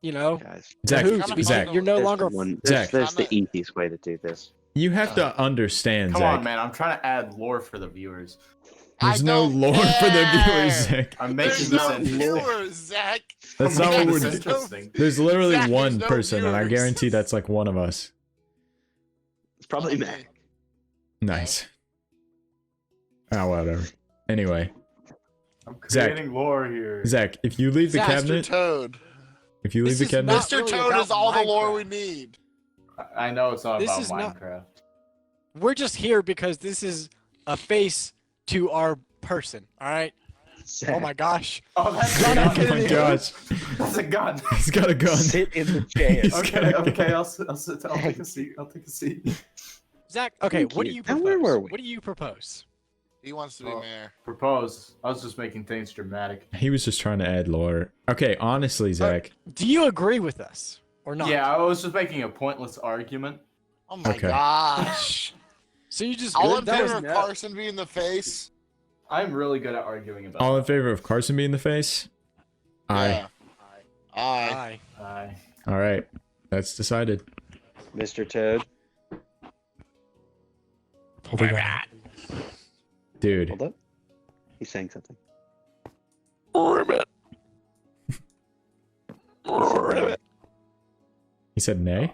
Speaker 4: Guys,
Speaker 3: Zach,
Speaker 1: who's-
Speaker 2: Come
Speaker 3: Zach,
Speaker 1: you're no
Speaker 4: there's
Speaker 1: longer.
Speaker 3: Zach.
Speaker 4: there's the easiest way to do this.
Speaker 3: you have to understand,
Speaker 5: Come
Speaker 3: Zach.
Speaker 5: on, man. I'm trying to add lore for the viewers.
Speaker 3: There's
Speaker 2: I
Speaker 3: no
Speaker 2: don't
Speaker 3: lore for the
Speaker 2: care.
Speaker 3: viewers, Zach.
Speaker 5: I'm
Speaker 2: There's
Speaker 5: making this
Speaker 2: no
Speaker 5: interesting.
Speaker 2: viewers, Zach.
Speaker 3: That's
Speaker 5: I'm
Speaker 3: not what
Speaker 5: making
Speaker 3: we're
Speaker 5: this
Speaker 3: doing.
Speaker 5: interesting.
Speaker 3: There's literally
Speaker 2: Zach,
Speaker 3: one
Speaker 2: there's no
Speaker 3: person, and I
Speaker 2: viewers.
Speaker 3: guarantee that's like one of us.
Speaker 4: It's probably Mac.
Speaker 3: Nice. Oh, whatever. Anyway,
Speaker 5: I'm
Speaker 3: Zach.
Speaker 5: creating lore here.
Speaker 3: Zach, if you leave the
Speaker 1: Zach,
Speaker 2: Mr.
Speaker 3: cabinet,
Speaker 2: Toad.
Speaker 3: if you leave
Speaker 1: This
Speaker 3: the
Speaker 1: is
Speaker 3: cabinet,
Speaker 1: not-
Speaker 2: Mr.
Speaker 1: really
Speaker 2: Toad
Speaker 1: about
Speaker 2: is all the lore we
Speaker 1: Minecraft.
Speaker 2: need.
Speaker 5: I know it's not
Speaker 1: This
Speaker 5: about
Speaker 1: is not-
Speaker 5: Minecraft.
Speaker 1: We're just here because this is a face to our person. All right. Oh my gosh.
Speaker 5: Oh, that's
Speaker 1: No,
Speaker 5: a
Speaker 1: no,
Speaker 5: gun.
Speaker 1: kidding
Speaker 3: oh my
Speaker 1: you.
Speaker 3: gosh,
Speaker 5: That's a gun.
Speaker 3: he's got a gun.
Speaker 4: Sit in the chair.
Speaker 3: He's
Speaker 5: Okay,
Speaker 3: got a gun.
Speaker 5: okay, I'll sit. I'll take a seat. I'll take a seat.
Speaker 1: Zach, okay,
Speaker 4: Thank
Speaker 1: what do
Speaker 4: you.
Speaker 1: you
Speaker 4: Now,
Speaker 1: propose?
Speaker 4: where were we?
Speaker 1: What do you propose?
Speaker 2: He wants to be
Speaker 5: Oh.
Speaker 2: mayor.
Speaker 5: Propose. I was just making things dramatic.
Speaker 3: He was just trying to add lore. Okay, honestly, Zach,
Speaker 1: Do you agree with us or not?
Speaker 5: Yeah, I was just making a pointless argument.
Speaker 2: Oh my
Speaker 3: Okay.
Speaker 2: gosh.
Speaker 1: So you just
Speaker 2: All in
Speaker 1: that was
Speaker 2: favor of
Speaker 1: no.
Speaker 2: Carson being the face?
Speaker 5: I'm really good at arguing about.
Speaker 3: all in favor of Carson being the face? Aye.
Speaker 2: Yeah. Aye.
Speaker 1: Aye.
Speaker 5: Aye.
Speaker 3: All right, that's decided.
Speaker 4: Mr. Toad.
Speaker 3: Dude,
Speaker 4: Hold up. He's saying something.
Speaker 2: Ribbit.
Speaker 3: he said nay?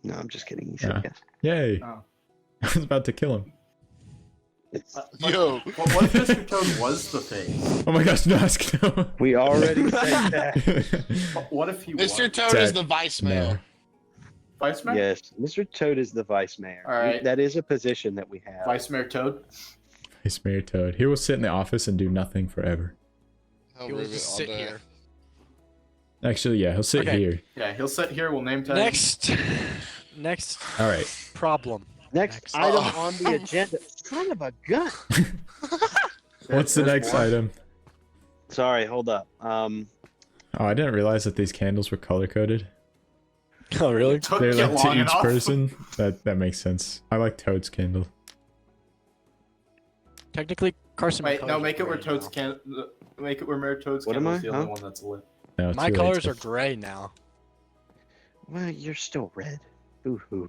Speaker 4: No, I'm just kidding. He said
Speaker 3: Yeah.
Speaker 4: yes.
Speaker 3: Yay.
Speaker 5: Oh.
Speaker 3: I was about to kill him.
Speaker 2: Yo.
Speaker 5: What if Mr. Toad was the face?
Speaker 3: Oh my gosh, no, ask no.
Speaker 4: We already said that.
Speaker 5: What if he
Speaker 2: Mr.
Speaker 5: was?
Speaker 2: Toad
Speaker 3: Zach,
Speaker 2: is the vice mayor.
Speaker 5: Vice Mayor?
Speaker 4: Yes, Mr. Toad is the vice mayor.
Speaker 5: All right.
Speaker 4: That is a position that we have.
Speaker 5: Vice Mayor Toad?
Speaker 3: He's Mayor Toad. He will sit in the office and do nothing forever.
Speaker 2: He'll
Speaker 1: He will
Speaker 2: ribbit
Speaker 1: just
Speaker 2: all
Speaker 1: sit
Speaker 2: day.
Speaker 1: here.
Speaker 3: Actually, yeah, he'll sit
Speaker 1: Okay.
Speaker 3: here.
Speaker 5: Yeah, he'll sit here. We'll name tag.
Speaker 1: Next
Speaker 3: All right.
Speaker 1: problem.
Speaker 4: Next
Speaker 1: Next.
Speaker 4: item
Speaker 2: Oh.
Speaker 4: on the agenda. Son of a gun.
Speaker 3: What's the
Speaker 5: There's
Speaker 3: next
Speaker 5: more.
Speaker 3: item?
Speaker 4: Sorry, hold up.
Speaker 3: Oh, I didn't realize that these candles were color coded.
Speaker 1: Oh really?
Speaker 5: Took
Speaker 3: They're
Speaker 5: you
Speaker 3: like to
Speaker 5: long
Speaker 3: each
Speaker 5: enough.
Speaker 3: person. That makes sense. I like Toad's candle.
Speaker 1: Technically, Carson.
Speaker 5: Wait,
Speaker 1: my
Speaker 5: no,
Speaker 1: colors
Speaker 5: make
Speaker 1: are
Speaker 5: it where
Speaker 1: gray
Speaker 5: Toad's
Speaker 1: now.
Speaker 5: can. Make it where Mayor Toad's
Speaker 4: What am
Speaker 5: candle is
Speaker 4: I?
Speaker 5: the only
Speaker 4: Huh?
Speaker 5: one that's lit.
Speaker 3: No,
Speaker 1: My
Speaker 3: too late.
Speaker 1: colors are gray now.
Speaker 4: Well, you're still red. Boo hoo.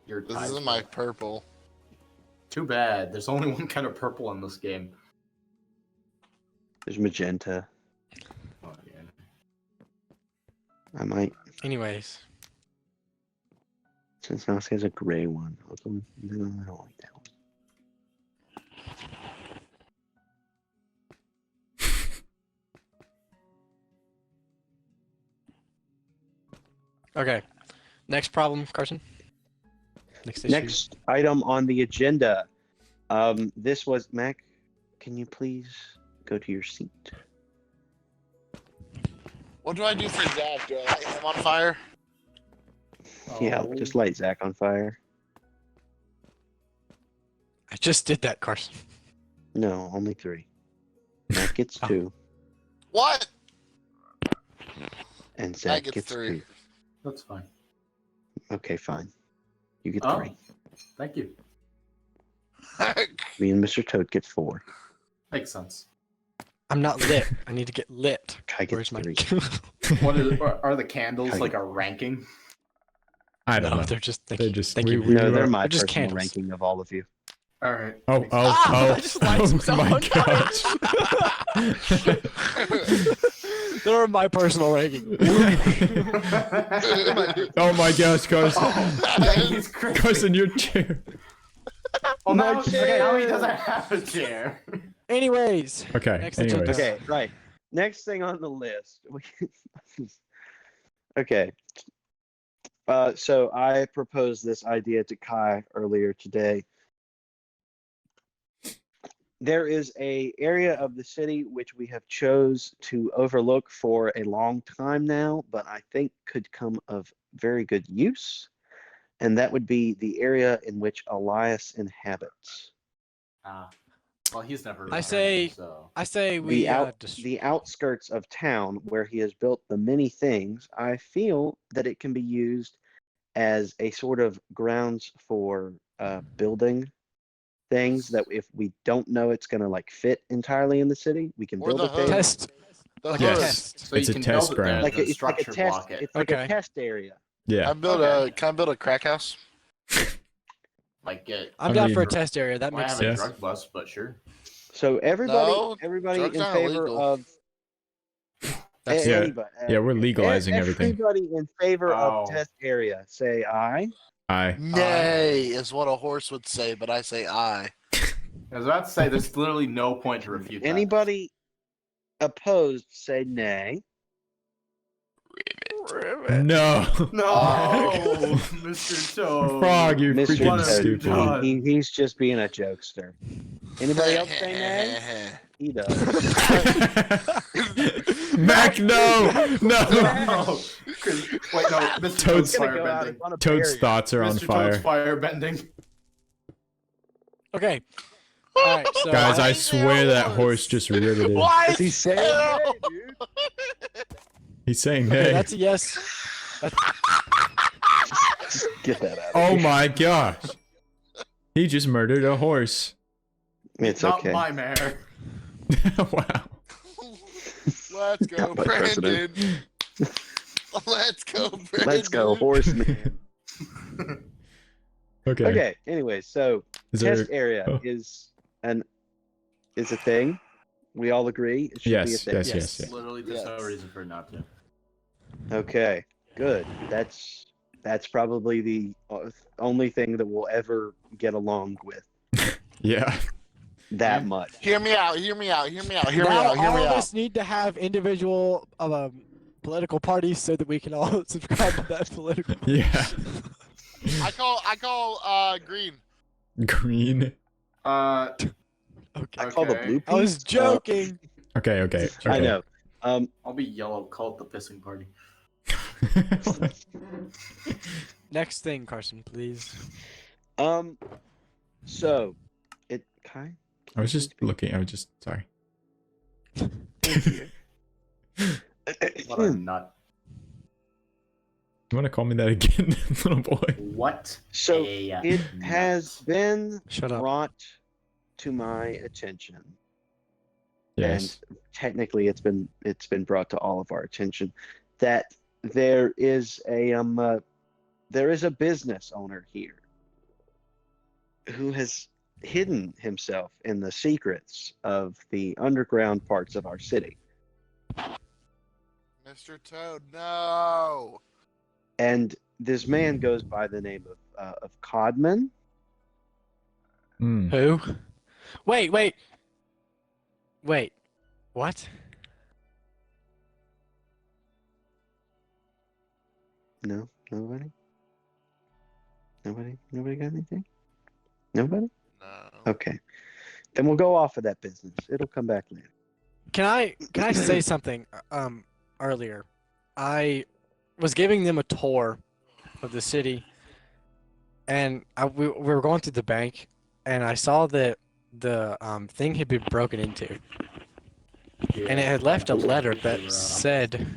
Speaker 5: Your
Speaker 2: This
Speaker 5: type.
Speaker 2: isn't my purple.
Speaker 5: Too bad. There's only one kind of purple in this game.
Speaker 4: There's magenta.
Speaker 5: Oh, yeah.
Speaker 4: I might,
Speaker 1: Anyways,
Speaker 4: since Mouse has a gray one. I'll go, no, I don't like that one.
Speaker 1: okay. Next problem, Carson. Next issue.
Speaker 4: Next item on the agenda. This was Mac. Can you please go to your seat?
Speaker 2: What do I do for Zach? Do I light him on fire?
Speaker 4: Yeah,
Speaker 5: Oh.
Speaker 4: just light Zach on fire.
Speaker 1: I just did that, Carson.
Speaker 4: No, only 3. Mac gets
Speaker 1: Oh.
Speaker 4: 2,
Speaker 2: What?
Speaker 4: and Zach
Speaker 2: gets
Speaker 4: gets
Speaker 2: 3.
Speaker 4: 2.
Speaker 5: That's fine.
Speaker 4: Okay, fine. You get
Speaker 5: Oh.
Speaker 4: 3.
Speaker 5: Thank you.
Speaker 4: Me and Mr. Toad get 4.
Speaker 5: Makes sense.
Speaker 1: I'm not lit. I need to get lit.
Speaker 4: Kai gets
Speaker 1: Where's my?
Speaker 4: 3.
Speaker 5: What is? Are the candles like a ranking?
Speaker 3: I don't
Speaker 1: No,
Speaker 3: know.
Speaker 1: they're just. Thank
Speaker 3: They're
Speaker 1: you.
Speaker 3: just-
Speaker 1: Thank
Speaker 3: we-
Speaker 1: you.
Speaker 3: we-
Speaker 4: No, they're
Speaker 3: were-
Speaker 4: my
Speaker 1: They're just
Speaker 4: personal
Speaker 1: candles.
Speaker 4: ranking of all of you.
Speaker 5: All right.
Speaker 3: Oh,
Speaker 5: Makes
Speaker 3: oh,
Speaker 5: sense.
Speaker 3: oh,
Speaker 1: I just lights himself
Speaker 3: oh my
Speaker 1: on fire.
Speaker 3: gosh.
Speaker 1: They're my personal ranking.
Speaker 3: Oh my gosh, Carson.
Speaker 5: He's crazy.
Speaker 3: Carson, your chair.
Speaker 5: Well, now,
Speaker 4: My chair.
Speaker 5: now he doesn't have a chair.
Speaker 1: Anyways,
Speaker 3: Okay,
Speaker 1: Next
Speaker 3: anyways.
Speaker 1: agenda.
Speaker 4: Okay, right. Next thing on the list. Okay. So I proposed this idea to Kai earlier today. There is a area of the city which we have chose to overlook for a long time now, but I think could come of very good use. and that would be the area in which Elias inhabits.
Speaker 5: Well, he's never.
Speaker 1: I
Speaker 5: returned,
Speaker 1: say-
Speaker 5: so.
Speaker 1: I say we
Speaker 4: The outskirts of town where he has built the many things. I feel that it can be used as a sort of grounds for building things that if we don't know it's going to like fit entirely in the city, we can
Speaker 2: Or
Speaker 4: build
Speaker 2: the
Speaker 4: it there.
Speaker 2: hood.
Speaker 1: test.
Speaker 2: The
Speaker 1: Like
Speaker 2: hood.
Speaker 1: a
Speaker 3: Yes.
Speaker 1: test.
Speaker 5: So
Speaker 3: It's
Speaker 5: you
Speaker 3: a
Speaker 5: can
Speaker 3: test
Speaker 5: build it
Speaker 3: ground.
Speaker 5: there,
Speaker 4: Like
Speaker 5: then
Speaker 4: it's like a
Speaker 5: structure
Speaker 4: test.
Speaker 5: block it.
Speaker 4: It's like
Speaker 1: Okay.
Speaker 4: a test area.
Speaker 3: Yeah.
Speaker 2: Can I build a crack house?
Speaker 5: Like get.
Speaker 1: I'm
Speaker 3: I
Speaker 1: down for a
Speaker 3: mean-
Speaker 1: test area. That
Speaker 5: Might
Speaker 1: makes
Speaker 5: have
Speaker 1: sense.
Speaker 5: a drug bust, but sure.
Speaker 4: So everybody,
Speaker 2: No,
Speaker 4: everybody
Speaker 2: drugs
Speaker 4: in
Speaker 2: aren't
Speaker 4: favor
Speaker 2: illegal.
Speaker 4: of
Speaker 1: That's-
Speaker 3: Yeah.
Speaker 4: anybody.
Speaker 3: Yeah, we're legalizing everything.
Speaker 4: Everybody in favor
Speaker 5: Oh.
Speaker 4: of test area, say aye.
Speaker 3: Aye.
Speaker 2: Nay is what a horse would say, but I say I.
Speaker 5: I was about to say, there's literally no point to refute that.
Speaker 4: Anybody opposed, say nay.
Speaker 3: No.
Speaker 5: No, Mr. Toad.
Speaker 3: Frog, you're
Speaker 4: Mr.
Speaker 3: freaking
Speaker 5: Toad,
Speaker 3: stupid.
Speaker 5: God.
Speaker 4: He's just being a jokester. Anybody else say nay? He does.
Speaker 3: Mac, no! No!
Speaker 5: No. 'Cause- Wait, no. Mr.
Speaker 3: Toad's
Speaker 5: Toad's
Speaker 4: gonna go out
Speaker 5: firebending.
Speaker 4: in front of
Speaker 3: Toad's
Speaker 4: Barry.
Speaker 3: thoughts are on
Speaker 5: Mr. Toad's
Speaker 3: fire.
Speaker 5: firebending.
Speaker 1: Okay. All right. So
Speaker 3: Guys, I
Speaker 2: I
Speaker 3: swear that horse just riveted.
Speaker 2: Why
Speaker 4: Is he saying
Speaker 2: no?
Speaker 4: nay, dude?
Speaker 3: He's saying
Speaker 1: okay,
Speaker 3: nay.
Speaker 1: that's a yes.
Speaker 4: Just get that out.
Speaker 3: Oh my gosh. He just murdered a horse.
Speaker 4: It's
Speaker 5: Not
Speaker 4: okay.
Speaker 5: my mare.
Speaker 3: Wow.
Speaker 2: Let's go,
Speaker 4: Not my
Speaker 2: Brandon.
Speaker 4: president.
Speaker 2: Let's go, Brandon.
Speaker 4: Let's go, horseman.
Speaker 3: Okay.
Speaker 4: Okay. Anyway, so
Speaker 3: Is
Speaker 4: test
Speaker 3: there...
Speaker 4: area
Speaker 3: oh.
Speaker 4: is a thing. We all agree it should be a
Speaker 3: Yes,
Speaker 4: thing.
Speaker 3: yes,
Speaker 1: Yes.
Speaker 3: yes,
Speaker 5: Literally, there's no
Speaker 2: Yes.
Speaker 5: reason for it not to.
Speaker 4: Okay. Good. That's probably the only thing that we'll ever get along with
Speaker 3: Yeah.
Speaker 4: that much.
Speaker 2: Hear me out. Hear me out. Hear me out. Hear me
Speaker 1: Now
Speaker 2: out. Hear
Speaker 1: all
Speaker 2: me
Speaker 1: of
Speaker 2: out.
Speaker 1: us need to have individual political parties so that we can all subscribe to that political.
Speaker 3: Yeah.
Speaker 2: I call green.
Speaker 3: Green.
Speaker 1: Okay.
Speaker 4: I call the
Speaker 5: Okay.
Speaker 4: blue
Speaker 1: I was
Speaker 4: piece,
Speaker 1: joking.
Speaker 3: Okay, okay. Okay.
Speaker 4: I know.
Speaker 5: I'll be yellow. Call it the pissing party.
Speaker 1: Next thing, Carson, please.
Speaker 4: So it Kai.
Speaker 3: I was just looking. I was just sorry.
Speaker 5: What a nut.
Speaker 3: You want to call me that again, little boy?
Speaker 5: What?
Speaker 4: So
Speaker 5: a
Speaker 4: it
Speaker 5: nut.
Speaker 4: has been
Speaker 1: Shut up.
Speaker 4: brought to my attention,
Speaker 3: Yes.
Speaker 4: and technically it's been brought to all of our attention that there is a business owner here who has hidden himself in the secrets of the underground parts of our city.
Speaker 2: Mr. Toad, no.
Speaker 4: And this man goes by the name of Codman.
Speaker 3: Mm.
Speaker 1: Who? Wait. What?
Speaker 4: No, nobody got anything. Nobody.
Speaker 2: No.
Speaker 4: Okay, then we'll go off of that business. It'll come back later.
Speaker 1: Can I say something? Earlier, I was giving them a tour of the city, and we were going through the bank, and I saw that the thing had been broken into, and it had left a letter that said,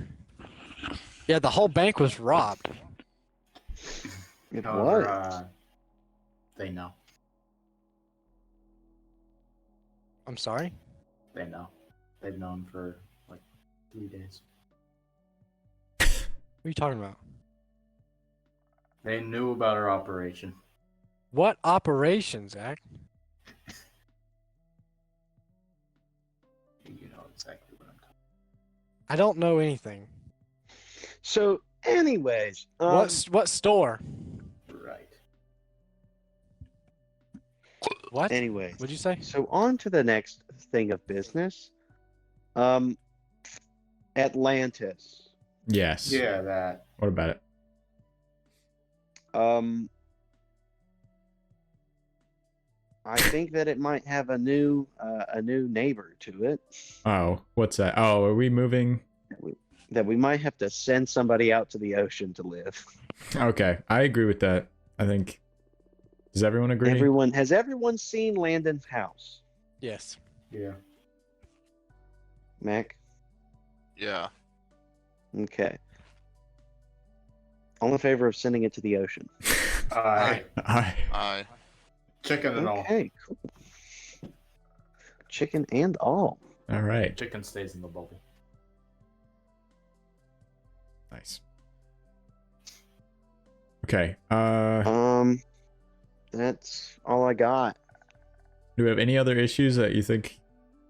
Speaker 1: "Yeah, the whole bank was robbed."
Speaker 4: It
Speaker 5: However,
Speaker 4: was.
Speaker 5: they know.
Speaker 1: I'm sorry.
Speaker 5: They know. They've known for like 3 days.
Speaker 1: What are you talking about?
Speaker 5: They knew about our operation.
Speaker 1: What operation, Zach?
Speaker 5: You know exactly what I'm talking
Speaker 1: I don't know anything.
Speaker 4: So, anyways,
Speaker 1: What store?
Speaker 5: about. Right.
Speaker 1: What?
Speaker 4: anyways,
Speaker 1: What'd you say?
Speaker 4: so on to the next thing of business. Atlantis.
Speaker 3: Yes.
Speaker 5: Yeah, that.
Speaker 3: What about it?
Speaker 4: I think that it might have a new neighbor to it
Speaker 3: Oh, what's that? Oh, are we moving?
Speaker 4: that we might have to send somebody out to the ocean to live.
Speaker 3: Okay, I agree with that. I think. Does everyone agree?
Speaker 4: Has everyone seen Landon's house?
Speaker 1: Yes.
Speaker 5: Yeah.
Speaker 4: Mac?
Speaker 2: Yeah.
Speaker 4: Okay. All in favor of sending it to the ocean?
Speaker 5: Aye.
Speaker 2: I.
Speaker 5: Chicken and all.
Speaker 4: Okay, cool. Chicken and all.
Speaker 3: All right.
Speaker 5: Chicken stays in the bubble.
Speaker 3: Nice. Okay.
Speaker 4: That's all I got.
Speaker 3: Do we have any other issues that you think?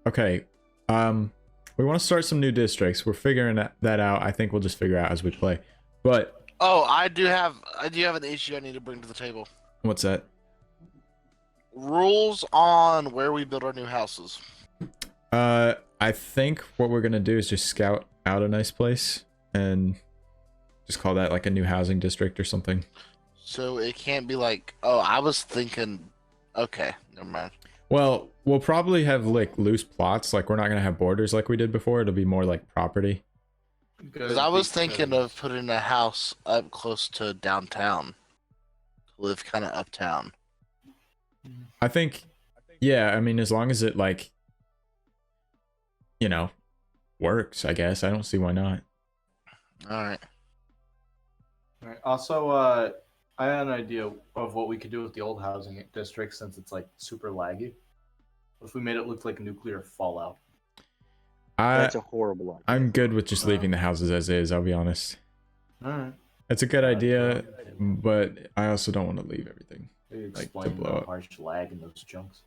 Speaker 3: Okay. We want to start some new districts. We're figuring that out. I think we'll just figure out as we play. But
Speaker 2: Oh, I do have an issue I need to bring to the table.
Speaker 3: what's that?
Speaker 2: Rules on where we build our new houses.
Speaker 3: I think what we're gonna do is just scout out a nice place and just call that like a new housing district or something.
Speaker 2: So it can't be like, oh, I was thinking, okay, never mind.
Speaker 3: Well, we'll probably have like loose plots. Like we're not gonna have borders like we did before. It'll be more like property.
Speaker 2: Because I was thinking of putting a house up close to downtown, to live kind of uptown.
Speaker 3: I think, yeah. I mean, as long as it like, works. I guess I don't see why not.
Speaker 2: All right.
Speaker 5: All right. Also, I had an idea of what we could do with the old housing district since it's like super laggy. What if we made it look like nuclear fallout?
Speaker 4: That's a horrible idea.
Speaker 3: I'm good with just leaving the houses as is. I'll be honest.
Speaker 5: All right.
Speaker 3: It's a good idea, but I also don't want to leave everything
Speaker 5: Maybe
Speaker 3: like,
Speaker 5: explain
Speaker 3: to blow
Speaker 5: the
Speaker 3: up.
Speaker 5: harsh lag in those chunks.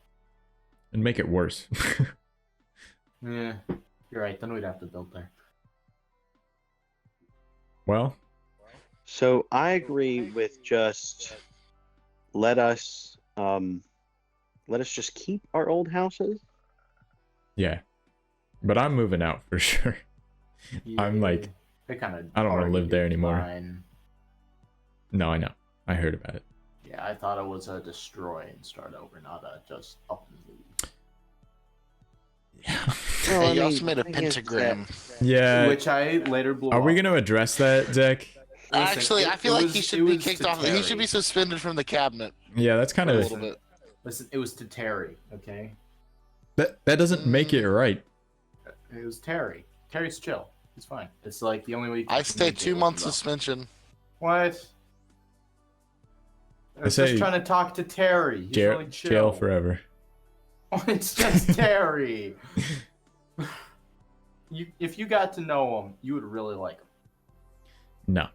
Speaker 3: and make it worse.
Speaker 5: Yeah, you're right. Then we'd have to build there.
Speaker 3: Well,
Speaker 4: So I agree with just let us just keep our old houses.
Speaker 3: yeah. But I'm moving out for sure. I'm like,
Speaker 5: they kind of.
Speaker 3: I don't wanna live there anymore. No, I know. I heard about it.
Speaker 5: Yeah, I thought it was a destroy and start over, not a just up and leave.
Speaker 3: Yeah.
Speaker 4: Well,
Speaker 2: Hey,
Speaker 4: I
Speaker 2: you also
Speaker 4: mean,
Speaker 2: made a
Speaker 4: the thing is
Speaker 2: pentagram.
Speaker 3: Yeah.
Speaker 5: Which I later blew
Speaker 3: Are we
Speaker 5: up.
Speaker 3: going to address that, Zach?
Speaker 2: Actually, I feel like he should be kicked off. He should
Speaker 5: Terry.
Speaker 2: be suspended from the cabinet
Speaker 3: Yeah, that's kind
Speaker 2: for a
Speaker 3: of
Speaker 2: little bit.
Speaker 5: Listen, it was to Terry, okay?
Speaker 3: that doesn't make it right.
Speaker 5: It was Terry. Terry's chill. He's fine. It's like the only way you can
Speaker 2: I stay
Speaker 5: communicate
Speaker 2: 2
Speaker 5: with
Speaker 2: months
Speaker 5: him.
Speaker 2: suspension.
Speaker 5: What? I was
Speaker 3: say
Speaker 5: just trying to talk to Terry. He's really chill.
Speaker 3: Jail forever.
Speaker 5: It's just Terry. If you got to know him, you would really like him.
Speaker 3: No.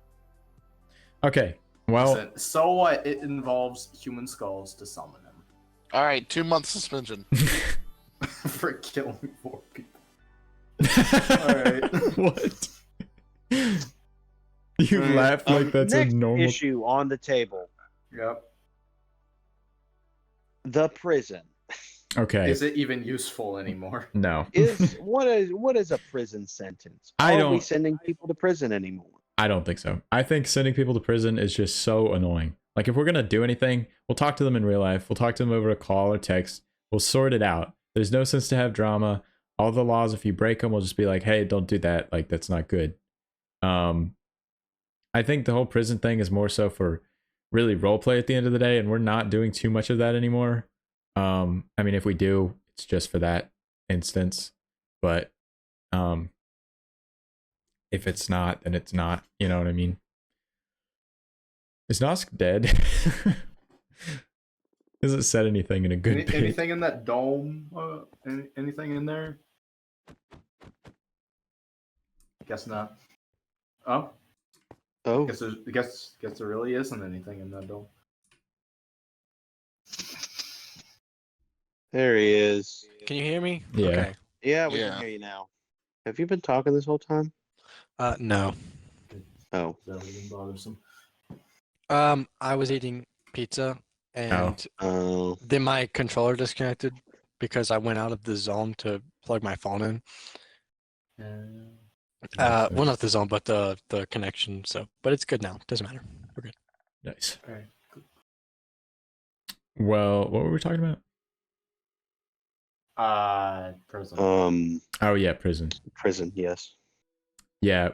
Speaker 3: Okay. Well,
Speaker 5: Listen, so what? It involves human skulls to summon him
Speaker 2: All right, 2 months suspension.
Speaker 5: for killing 4 people. Alright.
Speaker 3: what? You
Speaker 5: Alright,
Speaker 3: laugh like that's a
Speaker 4: Next
Speaker 3: normal.
Speaker 4: issue on the table:
Speaker 5: Yep.
Speaker 4: the prison.
Speaker 3: Okay.
Speaker 5: Is it even useful anymore?
Speaker 3: No.
Speaker 4: What is a prison sentence?
Speaker 3: I
Speaker 4: Are we
Speaker 3: don't-
Speaker 4: sending people to prison anymore?
Speaker 3: I don't think so. I think sending people to prison is just so annoying. Like, if we're going to do anything, we'll talk to them in real life. We'll talk to them over a call or text. We'll sort it out. There's no sense to have drama. All the laws, if you break them, we'll just be like, hey, don't do that. Like, that's not good. I think the whole prison thing is more so for really roleplay at the end of the day, and we're not doing too much of that anymore. I mean, if we do, it's just for that instance. But if it's not, then it's not. You know what I mean? Is Nosk dead? Hasn't said anything in a good bit.
Speaker 5: Anything in that dome? Anything in there? Guess not. Oh,
Speaker 4: Oh,
Speaker 5: guess there really isn't anything in that dome.
Speaker 4: there he is.
Speaker 1: Can you hear me?
Speaker 3: Yeah.
Speaker 1: Okay.
Speaker 4: Yeah, we
Speaker 2: Yeah.
Speaker 4: can hear you now. Have you been talking this whole time?
Speaker 1: No.
Speaker 4: Oh,
Speaker 5: That was even bothersome.
Speaker 1: I was eating pizza and
Speaker 4: oh,
Speaker 1: then my controller disconnected because I went out of the zone to plug my phone in. Well, not the zone, but the connection. So, but it's good now. Doesn't matter. We're good.
Speaker 3: Nice.
Speaker 5: All right.
Speaker 3: Well, what were we talking about?
Speaker 5: Prison.
Speaker 3: Oh yeah, prison.
Speaker 4: prison. Yes.
Speaker 3: Yeah,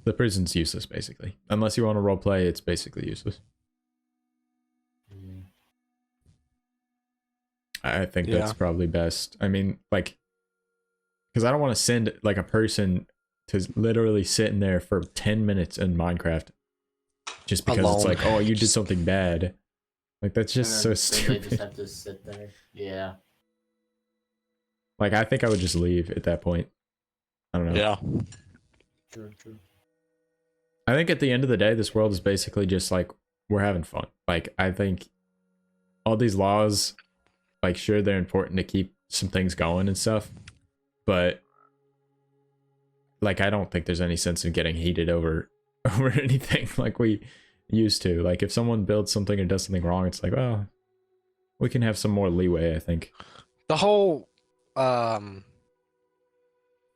Speaker 3: the prison's useless basically. Unless you want to role play, it's basically useless. I think
Speaker 1: Yeah.
Speaker 3: that's probably best. I mean, like, because I don't want to send like a person to literally sit in there for 10 minutes in Minecraft just because it's
Speaker 1: Alone.
Speaker 3: like, oh, you did
Speaker 1: Just-
Speaker 3: something bad. Like, that's just so
Speaker 5: Then they just
Speaker 3: stupid.
Speaker 5: have to sit there. Yeah.
Speaker 3: Like, I think I would just leave at that point. I don't know.
Speaker 1: Yeah.
Speaker 5: True.
Speaker 3: I think at the end of the day, this world is basically just like, we're having fun. Like, I think all these laws, like, sure, they're important to keep some things going and stuff, but like, I don't think there's any sense in getting heated over anything like we used to. Like, if someone builds something or does something wrong, it's like, well, we can have some more leeway, I think.
Speaker 1: The whole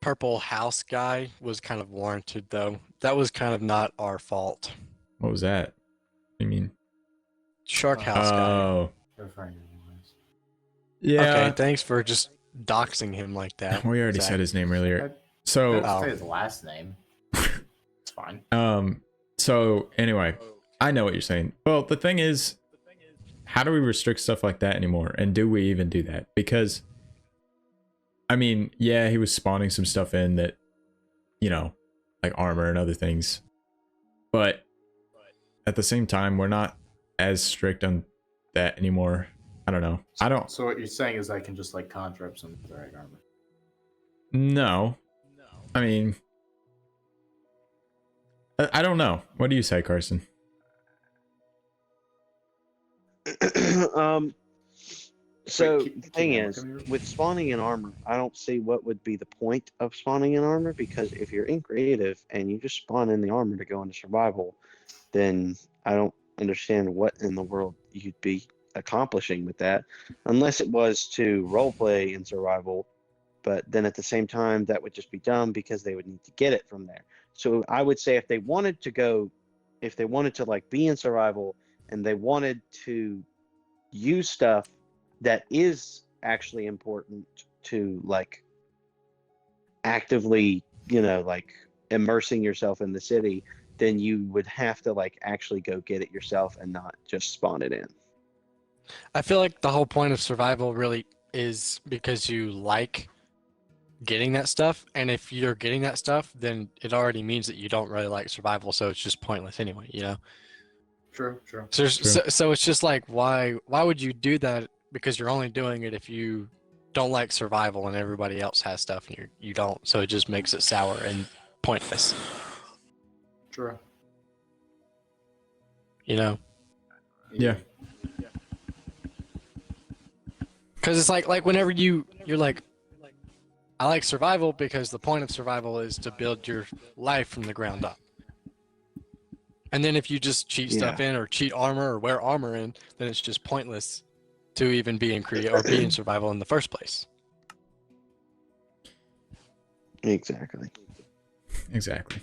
Speaker 1: purple house guy was kind of warranted, though. That was kind of not our fault.
Speaker 3: What was that? I mean,
Speaker 1: Shark house guy.
Speaker 3: oh,
Speaker 5: Referring to anyways.
Speaker 3: yeah.
Speaker 1: Okay, thanks for just doxing him like that.
Speaker 3: We already
Speaker 1: Zach.
Speaker 3: said his name earlier.
Speaker 5: I
Speaker 3: So,
Speaker 5: didn't
Speaker 1: Oh.
Speaker 5: say his last name. It's fine.
Speaker 3: so anyway, I know what you're saying. Well, the thing is, how do we restrict stuff like that anymore? And do we even do that? Because, I mean, yeah, he was spawning some stuff in that, you know, like armor and other things. But at the same time, we're not as strict on that anymore. I don't know. I don't.
Speaker 5: So what you're saying is I can just like conjure up some drag armor.
Speaker 3: No. I mean, I don't know. What do you say, Carson?
Speaker 4: So
Speaker 5: keep-
Speaker 4: the thing
Speaker 5: keep
Speaker 4: is,
Speaker 5: going.
Speaker 4: with spawning in armor, I don't see what would be the point of spawning in armor, because if you're in creative and you just spawn in the armor to go into survival, then I don't understand what in the world you'd be accomplishing with that, unless it was to roleplay in survival. But then at the same time, that would just be dumb because they would need to get it from there. So I would say if they wanted to like be in survival and they wanted to use stuff that is actually important to like actively, like immersing yourself in the city, then you would have to like actually go get it yourself and not just spawn it in.
Speaker 1: I feel like the whole point of survival really is because you like getting that stuff, and if you're getting that stuff, then it already means that you don't really like survival, so it's just pointless anyway, you know?
Speaker 5: True.
Speaker 1: So it's just like, why would you do that? Because you're only doing it if you don't like survival and everybody else has stuff and you don't, so it just makes it sour and pointless,
Speaker 5: True.
Speaker 1: you know?
Speaker 3: Yeah.
Speaker 1: Because it's like whenever you're like, I like survival because the point of survival is to build your life from the ground up. And then if you just cheat stuff in or cheat armor or wear armor in, then it's just pointless to even be in be in survival in the first place.
Speaker 4: Exactly.
Speaker 3: Exactly.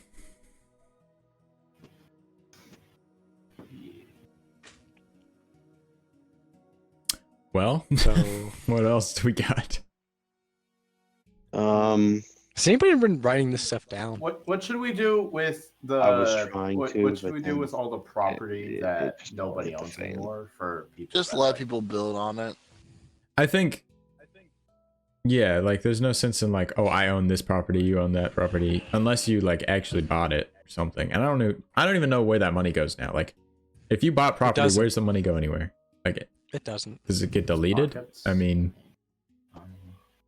Speaker 3: Well,
Speaker 1: So
Speaker 3: what else do we got?
Speaker 1: has anybody been writing this stuff down?
Speaker 5: What should we do with the?
Speaker 4: I was trying
Speaker 5: what,
Speaker 4: to,
Speaker 5: What should
Speaker 4: but
Speaker 5: we do
Speaker 4: then
Speaker 5: with all the property
Speaker 4: it
Speaker 5: that
Speaker 4: just
Speaker 5: nobody
Speaker 4: hit the
Speaker 5: owns
Speaker 4: fan.
Speaker 5: anymore for people?
Speaker 2: Just
Speaker 5: that
Speaker 2: let
Speaker 5: like-
Speaker 2: people build on it.
Speaker 3: I think, yeah, like there's no sense in like, oh, I own this property, you own that property, unless you like actually bought it or something. And I don't even know where that money goes now. Like, if you bought property,
Speaker 1: doesn't.
Speaker 3: where's the money go anywhere? Like,
Speaker 1: It doesn't.
Speaker 3: does it get deleted?
Speaker 5: Pockets.
Speaker 3: I mean,
Speaker 5: Um,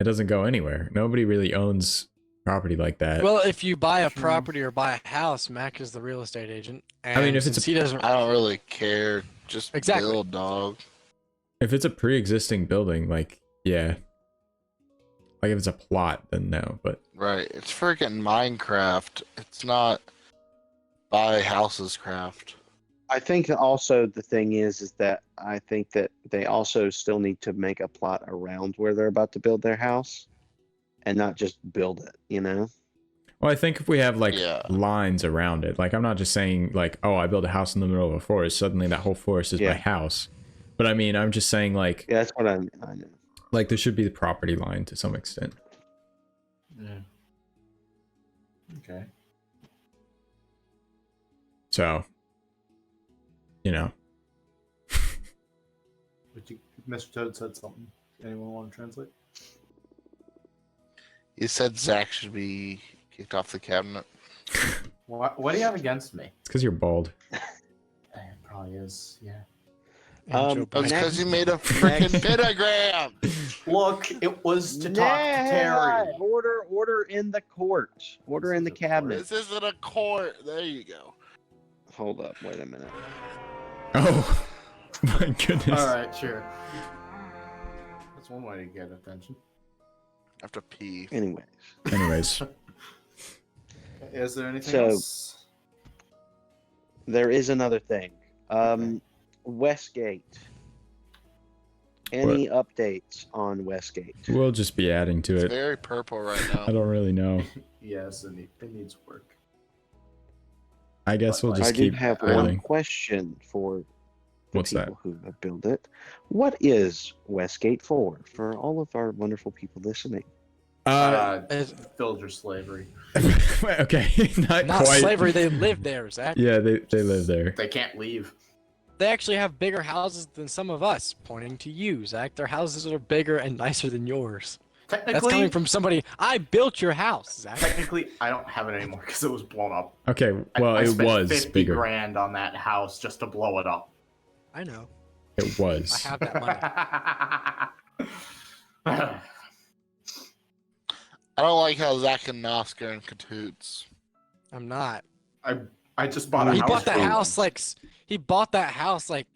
Speaker 3: it doesn't go anywhere. Nobody really owns property like that.
Speaker 1: Well, if you buy a
Speaker 5: True.
Speaker 1: property or buy a house, Mac is the real estate agent. And
Speaker 3: I mean, if it's
Speaker 1: since he doesn't,
Speaker 2: I don't really care. Just
Speaker 1: Exactly.
Speaker 2: build, dog.
Speaker 3: If it's a pre-existing building, like, yeah. Like if it's a plot, then no. But
Speaker 2: Right. It's freaking Minecraft. It's not buy houses craft.
Speaker 4: I think also the thing is that I think that they also still need to make a plot around where they're about to build their house and not just build it,
Speaker 3: well, I think if we have like
Speaker 2: Yeah.
Speaker 3: lines around it, like I'm not just saying like, oh, I built a house in the middle of a forest, suddenly that whole forest is my
Speaker 4: Yeah.
Speaker 3: house. But I mean, I'm just saying like
Speaker 4: Yeah, that's what I know.
Speaker 3: like there should be the property line to some extent.
Speaker 5: yeah. Okay.
Speaker 3: So, you know,
Speaker 5: Mr. Toad said something. Anyone want to translate?
Speaker 2: You said Zach should be kicked off the cabinet.
Speaker 5: What do you have against me?
Speaker 3: It's because you're bald.
Speaker 5: It probably is, yeah.
Speaker 1: And Joe
Speaker 2: That's
Speaker 1: Biden.
Speaker 2: because you made a freaking pentagram.
Speaker 5: Look, it was to talk to Terry.
Speaker 4: Order in the court. Order in the cabinet.
Speaker 2: This isn't a court. There you go.
Speaker 4: Hold up, wait a minute.
Speaker 3: Oh, my goodness.
Speaker 5: All right, sure. That's one way to get attention.
Speaker 2: I have to pee.
Speaker 3: Anyways,
Speaker 5: Is there anything
Speaker 4: So-
Speaker 5: else?
Speaker 4: There is another thing. Westgate. Any updates on Westgate?
Speaker 3: we'll just be adding to
Speaker 2: It's
Speaker 3: it.
Speaker 2: very purple right now.
Speaker 3: I don't really know.
Speaker 5: Yes, it needs work.
Speaker 3: I guess we'll
Speaker 5: I
Speaker 3: just
Speaker 4: I do
Speaker 3: keep
Speaker 4: have one
Speaker 3: building.
Speaker 4: question for the
Speaker 3: What's that?
Speaker 4: people who have built it. What is Westgate for all of our wonderful people listening?
Speaker 1: It's
Speaker 5: Villager slavery.
Speaker 3: Okay, not
Speaker 1: not
Speaker 3: quite.
Speaker 1: slavery. They live there, Zach.
Speaker 3: Yeah, they live there.
Speaker 5: They can't leave.
Speaker 1: They actually have bigger houses than some of us. Pointing to you, Zach. Their houses are bigger and nicer than yours. That's
Speaker 5: Technically,
Speaker 1: coming from somebody. I built your house, Zach.
Speaker 5: technically, I don't have it anymore because it was blown up.
Speaker 3: Okay, well,
Speaker 5: I
Speaker 3: it
Speaker 5: spent
Speaker 3: was
Speaker 5: 50
Speaker 3: bigger.
Speaker 5: grand on that house just to blow it up.
Speaker 1: I know.
Speaker 3: It
Speaker 1: I
Speaker 3: was.
Speaker 1: have that money.
Speaker 2: I don't like how Zach and Oscar are in cahoots.
Speaker 1: I'm not.
Speaker 5: I just bought a
Speaker 1: He
Speaker 5: house.
Speaker 1: bought that
Speaker 5: for-
Speaker 1: house like he bought that house like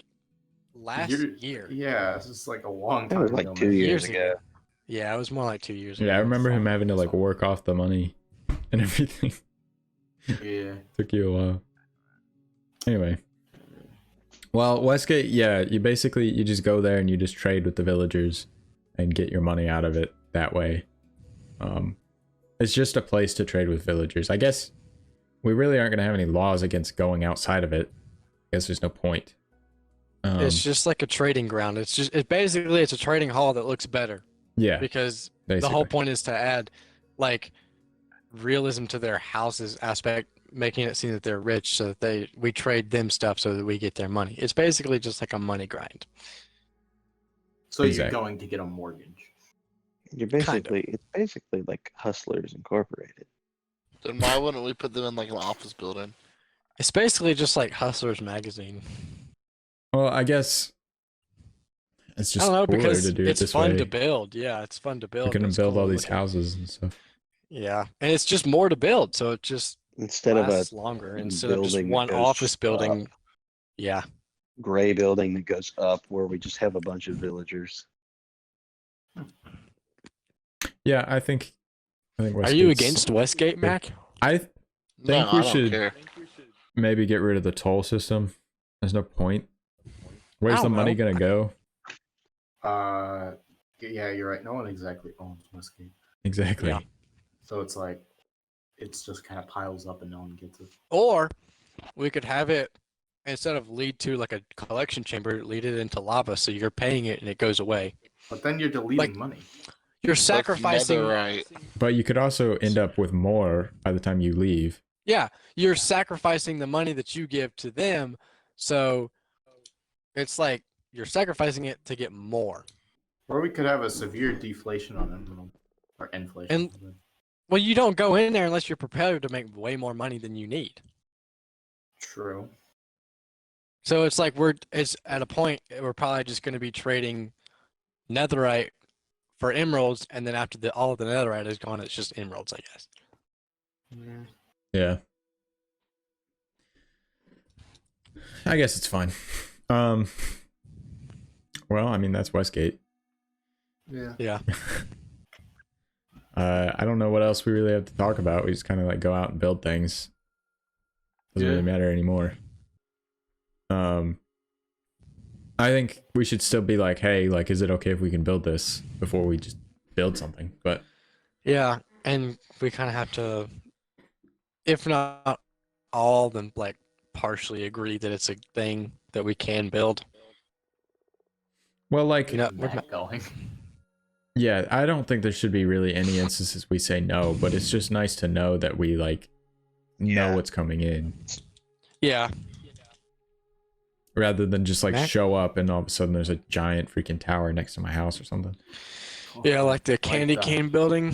Speaker 1: last year.
Speaker 5: Yeah, this is like a long
Speaker 4: That
Speaker 5: time
Speaker 4: was
Speaker 5: ago.
Speaker 4: like 2
Speaker 5: man.
Speaker 4: years ago.
Speaker 1: Yeah, it was more like 2 years ago.
Speaker 3: Yeah, I remember him having to like work off the money and everything.
Speaker 5: Yeah.
Speaker 3: Took you a while. Anyway. Well, Westgate, yeah, you just go there and you just trade with the villagers and get your money out of it that way. It's just a place to trade with villagers. I guess we really aren't going to have any laws against going outside of it. I guess there's no point.
Speaker 1: It's just like a trading ground. It's a trading hall that looks better
Speaker 3: yeah,
Speaker 1: because
Speaker 3: basically.
Speaker 1: the whole point is to add like realism to their houses aspect, making it seem that they're rich so that we trade them stuff so that we get their money. It's basically just like a money grind.
Speaker 5: So
Speaker 3: Exactly.
Speaker 5: you're going to get a mortgage.
Speaker 4: It's basically like Hustlers Incorporated.
Speaker 2: Then why wouldn't we put them in like an office building?
Speaker 1: It's basically just like Hustlers magazine.
Speaker 3: Well, I guess it's just
Speaker 1: I don't know
Speaker 3: cooler
Speaker 1: because
Speaker 3: to do it
Speaker 1: it's
Speaker 3: this
Speaker 1: fun
Speaker 3: way.
Speaker 1: to build. Yeah, it's fun to build.
Speaker 3: We're gonna
Speaker 1: It's
Speaker 3: build
Speaker 1: cool
Speaker 3: all
Speaker 1: to
Speaker 3: these
Speaker 1: look at.
Speaker 3: houses and stuff.
Speaker 1: Yeah, and it's just more to build, so it just
Speaker 4: Instead of a
Speaker 1: lasts longer instead of just
Speaker 4: building that
Speaker 1: one
Speaker 4: goes
Speaker 1: office building.
Speaker 4: up.
Speaker 1: Yeah,
Speaker 4: gray building that goes up where we just have a bunch of villagers.
Speaker 3: Yeah, I think
Speaker 1: are you
Speaker 3: Westgate's-
Speaker 1: against Westgate, Mac?
Speaker 3: I
Speaker 2: No,
Speaker 3: think we
Speaker 2: I don't
Speaker 3: should
Speaker 2: care.
Speaker 3: maybe get rid of the toll system. There's no point. Where's the
Speaker 1: don't
Speaker 3: money
Speaker 1: know.
Speaker 3: gonna go?
Speaker 5: Yeah, you're right. No one exactly owns Westgate.
Speaker 3: Exactly.
Speaker 1: Yeah.
Speaker 5: So it's like, it's just kind of piles up and no one gets it.
Speaker 1: Or we could have it instead of lead to like a collection chamber, lead it into lava, so you're paying it and it goes away.
Speaker 5: But then you're deleting
Speaker 1: Like-
Speaker 5: money.
Speaker 1: You're
Speaker 2: That's
Speaker 1: sacrificing.
Speaker 2: netherite.
Speaker 3: But you could also end up with more by the time you leave.
Speaker 1: Yeah, you're sacrificing the money that you give to them, so it's like you're sacrificing it to get more.
Speaker 5: Or we could have a severe deflation on Emerald. Or inflation.
Speaker 1: Well, you don't go in there unless you're prepared to make way more money than you need.
Speaker 5: True.
Speaker 1: So it's like it's at a point we're probably just going to be trading netherite for emeralds, and then after all of the netherite is gone, it's just emeralds, I guess.
Speaker 3: Yeah. I guess it's fine. Well, I mean that's Westgate.
Speaker 5: Yeah.
Speaker 1: Yeah.
Speaker 3: I don't know what else we really have to talk about. We just kind of like go out and build things. Doesn't really matter anymore. I think we should still be like, hey, like, is it okay if we can build this before we just build something? But
Speaker 1: Yeah, and we kind of have to, if not all, then like partially agree that it's a thing that we can build.
Speaker 3: well, like,
Speaker 1: You know,
Speaker 5: Get that going.
Speaker 3: yeah, I don't think there should be really any instances we say no, but it's just nice to know that we like know
Speaker 2: Yeah.
Speaker 3: what's coming in.
Speaker 1: yeah,
Speaker 3: rather than just like
Speaker 1: Mac?
Speaker 3: show up and all of a sudden there's a giant freaking tower next to my house or something.
Speaker 1: Yeah, like the candy cane building.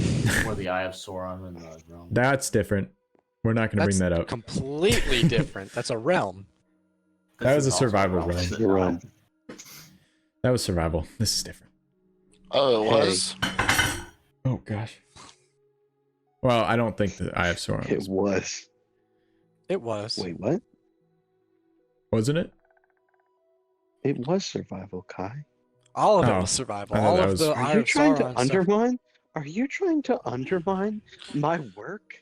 Speaker 5: Or the Eye of Sauron in the realm.
Speaker 3: That's different. We're not going to bring
Speaker 1: That's
Speaker 3: that up.
Speaker 1: completely different. That's a realm.
Speaker 3: That was
Speaker 5: This
Speaker 3: a
Speaker 5: is also
Speaker 3: survival
Speaker 5: realm,
Speaker 3: realm.
Speaker 5: is it
Speaker 4: You're
Speaker 5: not?
Speaker 4: wrong.
Speaker 3: That was survival. This is different.
Speaker 2: Oh, it
Speaker 4: Hey.
Speaker 2: was.
Speaker 3: Oh gosh. Well, I don't think that I have Sauron.
Speaker 4: It was.
Speaker 1: It was.
Speaker 4: Wait, what?
Speaker 3: Wasn't it?
Speaker 4: It was survival, Kai.
Speaker 1: All of it
Speaker 3: Oh,
Speaker 1: was survival.
Speaker 3: I thought
Speaker 1: All
Speaker 3: that
Speaker 1: of
Speaker 3: was-
Speaker 1: the
Speaker 4: Are
Speaker 1: Eye
Speaker 4: you
Speaker 1: of
Speaker 4: trying to
Speaker 1: Sauron stuff.
Speaker 4: undermine? Are you trying to undermine my work?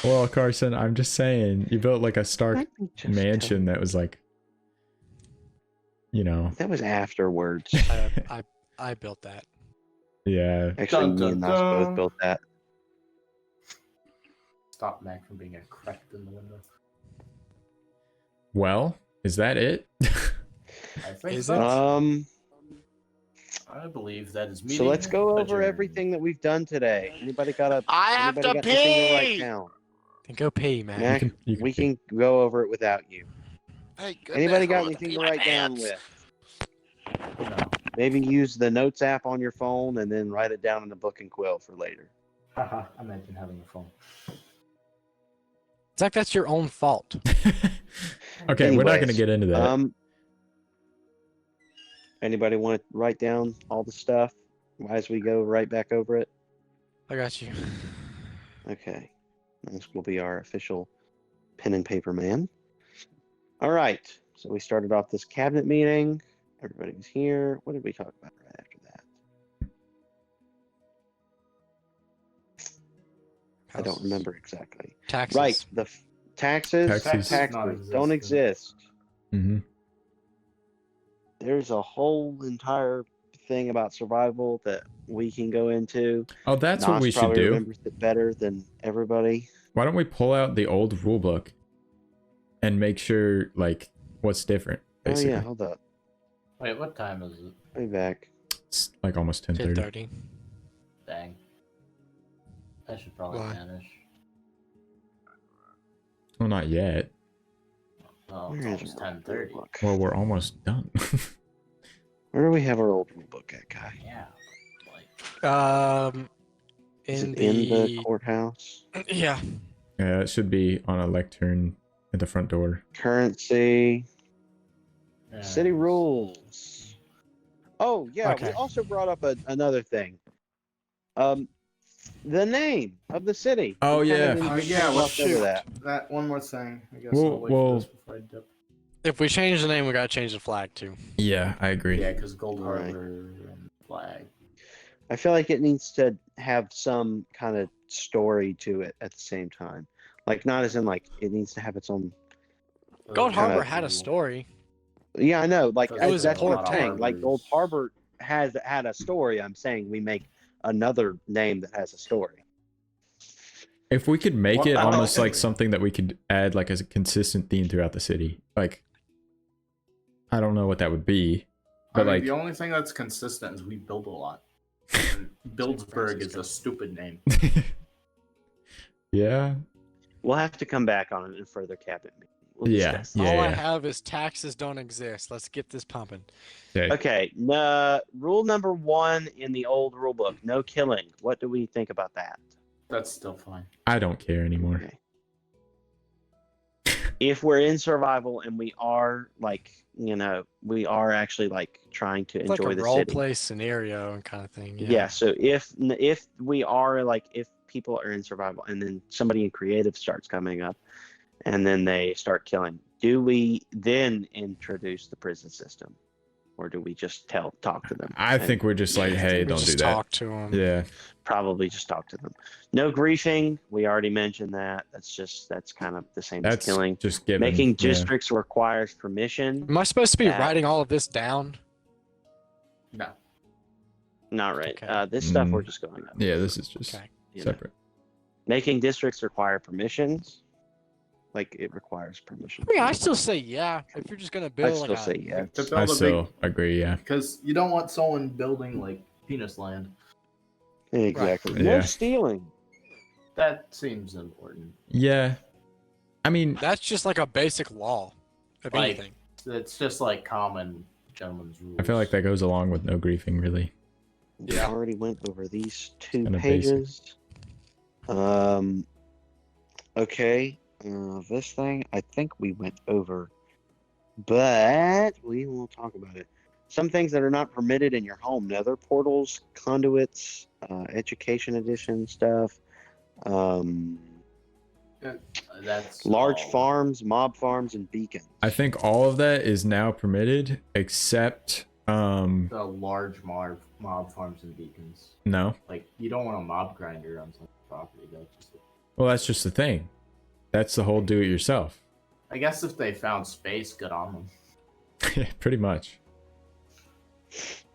Speaker 3: Well, Carson, I'm just saying, you built like a Stark
Speaker 4: Let me just
Speaker 3: mansion that was like, you know,
Speaker 4: That was afterwards.
Speaker 1: I built that.
Speaker 3: yeah.
Speaker 4: Actually,
Speaker 5: Dun,
Speaker 4: me and
Speaker 5: dun,
Speaker 4: Nas
Speaker 5: dun.
Speaker 4: both built that.
Speaker 5: Stop Mac from being a crack in the window.
Speaker 3: Well, is that it?
Speaker 5: I think
Speaker 1: Is
Speaker 5: so.
Speaker 1: it?
Speaker 5: I believe that is meeting.
Speaker 4: So let's go over
Speaker 5: adjourned.
Speaker 4: everything that we've done today. Anybody got
Speaker 2: I have to
Speaker 4: anything to write
Speaker 2: pee.
Speaker 4: down?
Speaker 1: Then go pee, man.
Speaker 4: Mac,
Speaker 3: you can
Speaker 4: we
Speaker 3: pee.
Speaker 4: can go over it without you.
Speaker 2: Hey, goodness,
Speaker 4: Anybody
Speaker 2: I
Speaker 4: got
Speaker 2: wanna
Speaker 4: anything
Speaker 2: pee
Speaker 4: to
Speaker 2: my
Speaker 4: write down
Speaker 2: pants.
Speaker 4: with?
Speaker 5: No.
Speaker 4: Maybe use the notes app on your phone and then write it down in a book and quill for later.
Speaker 5: Haha, imagine having a phone.
Speaker 1: It's like that's your own fault.
Speaker 3: Okay, we're not going to
Speaker 4: Anyways,
Speaker 3: get into that.
Speaker 4: Anybody want to write down all the stuff as we go right back over it?
Speaker 1: I got you.
Speaker 4: Okay. This will be our official pen and paper man. All right. So we started off this cabinet meeting. Everybody was here. What did we talk about right after that? I don't remember exactly.
Speaker 1: Taxes.
Speaker 4: Right. The taxes.
Speaker 3: Taxes.
Speaker 4: Taxes don't exist.
Speaker 3: Mm-hmm.
Speaker 4: There's a whole entire thing about survival that we can go into.
Speaker 3: Oh, that's what
Speaker 4: Nas
Speaker 3: we should
Speaker 4: probably
Speaker 3: do.
Speaker 4: remembers it better than everybody.
Speaker 3: Why don't we pull out the old rule book and make sure, like, what's different, basically.
Speaker 4: Oh yeah, hold up.
Speaker 5: Wait, what time is it?
Speaker 4: Way back.
Speaker 3: It's like almost 10:30.
Speaker 1: 10:30.
Speaker 5: Dang. I should probably
Speaker 1: Why?
Speaker 5: vanish.
Speaker 3: Well, not yet.
Speaker 5: Oh,
Speaker 4: Where
Speaker 5: it's
Speaker 4: is
Speaker 5: almost
Speaker 4: our old
Speaker 5: 10:30.
Speaker 4: book?
Speaker 3: Well, we're almost done.
Speaker 4: Where do we have our old rule book at, Guy?
Speaker 5: Yeah. Like,
Speaker 4: Is
Speaker 1: In
Speaker 4: it in the
Speaker 1: the
Speaker 4: courthouse?
Speaker 1: yeah.
Speaker 3: Yeah, it should be on a lectern at the front door.
Speaker 4: Currency.
Speaker 5: yeah.
Speaker 4: City rules. Oh yeah,
Speaker 1: Okay.
Speaker 4: we also brought up another thing. The name of the city.
Speaker 3: Oh,
Speaker 4: We kinda
Speaker 3: yeah.
Speaker 4: didn't
Speaker 5: Oh
Speaker 4: just
Speaker 5: yeah,
Speaker 4: gloss
Speaker 5: well
Speaker 4: over
Speaker 5: shoot.
Speaker 4: that.
Speaker 5: That one more thing. I guess
Speaker 3: Well-
Speaker 5: I'll wait
Speaker 3: well-
Speaker 5: for this before I dip.
Speaker 1: If we change the name, we gotta change the flag too.
Speaker 3: Yeah, I agree.
Speaker 5: Yeah, because Gold
Speaker 4: All right.
Speaker 5: Harbor and Flag.
Speaker 4: I feel like it needs to have some kind of story to it at the same time. Like not as in like it needs to have its own.
Speaker 1: Gold
Speaker 4: kinda-
Speaker 1: Harbor had a story.
Speaker 4: Yeah, I know. Like
Speaker 5: It was
Speaker 4: that's
Speaker 1: a
Speaker 4: what
Speaker 1: port
Speaker 4: I'm saying.
Speaker 5: town.
Speaker 4: Like Gold Harbor has had a story. I'm saying we make another name that has a story.
Speaker 3: If we could make
Speaker 5: What
Speaker 3: it
Speaker 5: about
Speaker 3: almost like
Speaker 5: Italy?
Speaker 3: something that we could add like as a consistent theme throughout the city. Like, I don't know what that would be.
Speaker 5: I
Speaker 3: But
Speaker 5: mean,
Speaker 3: like,
Speaker 5: the only thing that's consistent is we build a lot. And Buildsburg is a stupid name.
Speaker 3: yeah,
Speaker 4: We'll have to come back on it in further cabinet meeting. We'll
Speaker 3: Yeah,
Speaker 4: discuss
Speaker 3: yeah.
Speaker 1: All I have is taxes don't exist. Let's get this pumping.
Speaker 3: okay.
Speaker 4: Okay, rule number 1 in the old rule book: no killing. What do we think about that?
Speaker 5: That's still fine.
Speaker 3: I don't care anymore.
Speaker 4: Okay. If we're in survival and we are like, we are actually like trying to
Speaker 1: It's like
Speaker 4: enjoy
Speaker 1: a
Speaker 4: the
Speaker 1: role
Speaker 4: city.
Speaker 1: play scenario and kind of thing.
Speaker 4: Yeah.
Speaker 1: Yeah.
Speaker 4: So if we are like, if people are in survival and then somebody in creative starts coming up, and then they start killing, do we then introduce the prison system, or do we just talk to them?
Speaker 3: I
Speaker 4: And
Speaker 3: think we're just like, hey,
Speaker 1: We
Speaker 3: don't do
Speaker 1: just
Speaker 3: that.
Speaker 1: talk to them.
Speaker 3: Yeah,
Speaker 4: probably just talk to them. No griefing. We already mentioned that. That's kind of the same
Speaker 3: that's
Speaker 4: as killing.
Speaker 3: just given.
Speaker 4: Making
Speaker 3: yeah.
Speaker 4: districts requires permission.
Speaker 1: Am I supposed to be
Speaker 4: That-
Speaker 1: writing all of this down?
Speaker 5: No.
Speaker 4: Not right.
Speaker 1: Okay.
Speaker 4: This stuff
Speaker 3: Mm.
Speaker 4: we're just going up.
Speaker 3: Yeah, this is just
Speaker 1: Okay.
Speaker 4: you know.
Speaker 3: separate.
Speaker 4: Making districts require permissions. Like it requires permission.
Speaker 1: I mean, I still say yeah. If you're just gonna
Speaker 4: I'd
Speaker 1: build
Speaker 4: still
Speaker 1: like
Speaker 4: say yeah.
Speaker 5: To build
Speaker 3: I
Speaker 5: a
Speaker 3: still agree. Yeah.
Speaker 5: because you don't want someone building like penis land.
Speaker 4: Exactly.
Speaker 3: Right.
Speaker 4: No
Speaker 3: Yeah.
Speaker 4: stealing.
Speaker 5: That seems important.
Speaker 3: Yeah. I mean,
Speaker 1: that's just like a basic law. of
Speaker 5: Like,
Speaker 1: anything.
Speaker 5: it's just like common gentleman's rules.
Speaker 3: I feel like that goes along with no griefing, really.
Speaker 4: We
Speaker 1: Yeah.
Speaker 4: already went over these two
Speaker 3: kinda
Speaker 4: pages. Okay. This thing I think we went over, but we will talk about it. Some things that are not permitted in your home: nether portals, conduits, education edition stuff,
Speaker 5: That's
Speaker 4: large
Speaker 5: all.
Speaker 4: farms, mob farms, and beacons.
Speaker 3: I think all of that is now permitted, except
Speaker 5: The large mob farms and beacons.
Speaker 3: no.
Speaker 5: Like, you don't want a mob grinder on some property.
Speaker 3: Well, that's just the thing. That's the whole do-it-yourself.
Speaker 5: I guess if they found space, good on them.
Speaker 3: Yeah, pretty much.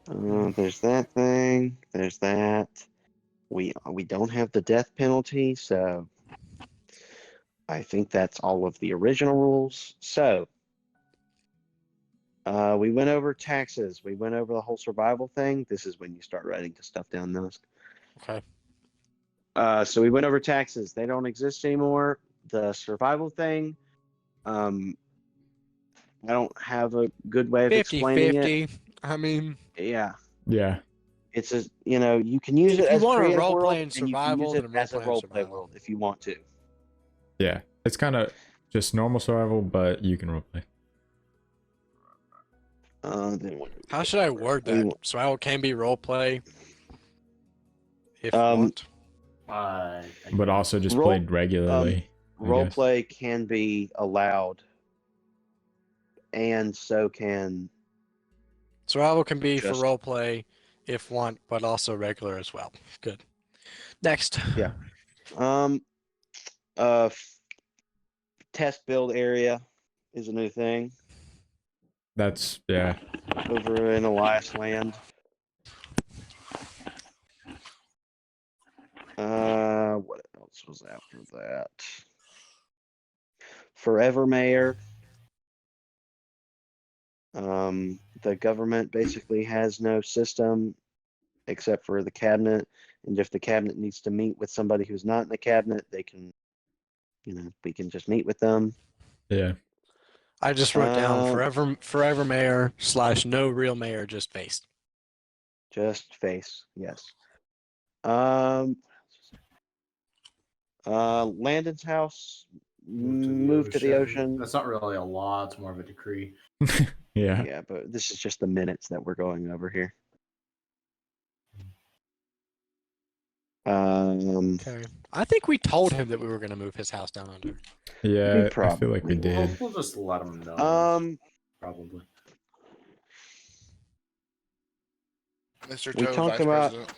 Speaker 4: There's that thing. There's that. We don't have the death penalty, so I think that's all of the original rules. So we went over taxes. We went over the whole survival thing. This is when you start writing the stuff down those.
Speaker 1: Okay.
Speaker 4: So we went over taxes. They don't exist anymore. The survival thing, I don't have a good way of explaining it.
Speaker 1: 50-50. I mean,
Speaker 4: Yeah.
Speaker 3: Yeah.
Speaker 4: It's a, you can use
Speaker 1: if
Speaker 4: it
Speaker 1: you
Speaker 4: as a
Speaker 1: want to
Speaker 4: creative
Speaker 1: role
Speaker 4: world,
Speaker 1: play in
Speaker 4: and you can
Speaker 1: survival,
Speaker 4: use it
Speaker 1: then
Speaker 4: as a
Speaker 1: role
Speaker 4: role
Speaker 1: play
Speaker 4: play
Speaker 1: in survival.
Speaker 4: world if you want to.
Speaker 3: Yeah. It's kind of just normal survival, but you can roleplay.
Speaker 4: Then what do we
Speaker 1: How
Speaker 4: go
Speaker 1: should I
Speaker 4: over?
Speaker 1: word
Speaker 4: We
Speaker 1: that? Survival can be role play if you
Speaker 4: Um,
Speaker 1: want.
Speaker 3: But also just
Speaker 4: Role-
Speaker 3: played regularly. I
Speaker 4: Role
Speaker 3: guess.
Speaker 4: play can be allowed, and so can
Speaker 1: Survival can be for
Speaker 4: just-
Speaker 1: role play if want, but also regular as well. Good. Next.
Speaker 4: Yeah. Test build area is a new thing
Speaker 3: That's yeah.
Speaker 4: over in Elias Land. What else was after that? Forever Mayor. The government basically has no system except for the cabinet, and if the cabinet needs to meet with somebody who's not in the cabinet, they can, we can just meet with them.
Speaker 3: Yeah.
Speaker 1: I just wrote down forever mayor / no real mayor, just face.
Speaker 4: Just face, yes. Landon's house moved to the ocean.
Speaker 5: That's not really a law. It's more of a decree.
Speaker 3: Yeah.
Speaker 4: Yeah, but this is just the minutes that we're going over here.
Speaker 1: Okay. I think we told him that we were going to move his house down under.
Speaker 3: Yeah. I feel like we did.
Speaker 5: We'll just let them know. Probably.
Speaker 2: Mr.
Speaker 4: We
Speaker 2: Joe,
Speaker 4: talked
Speaker 2: Vice
Speaker 4: about-
Speaker 2: President.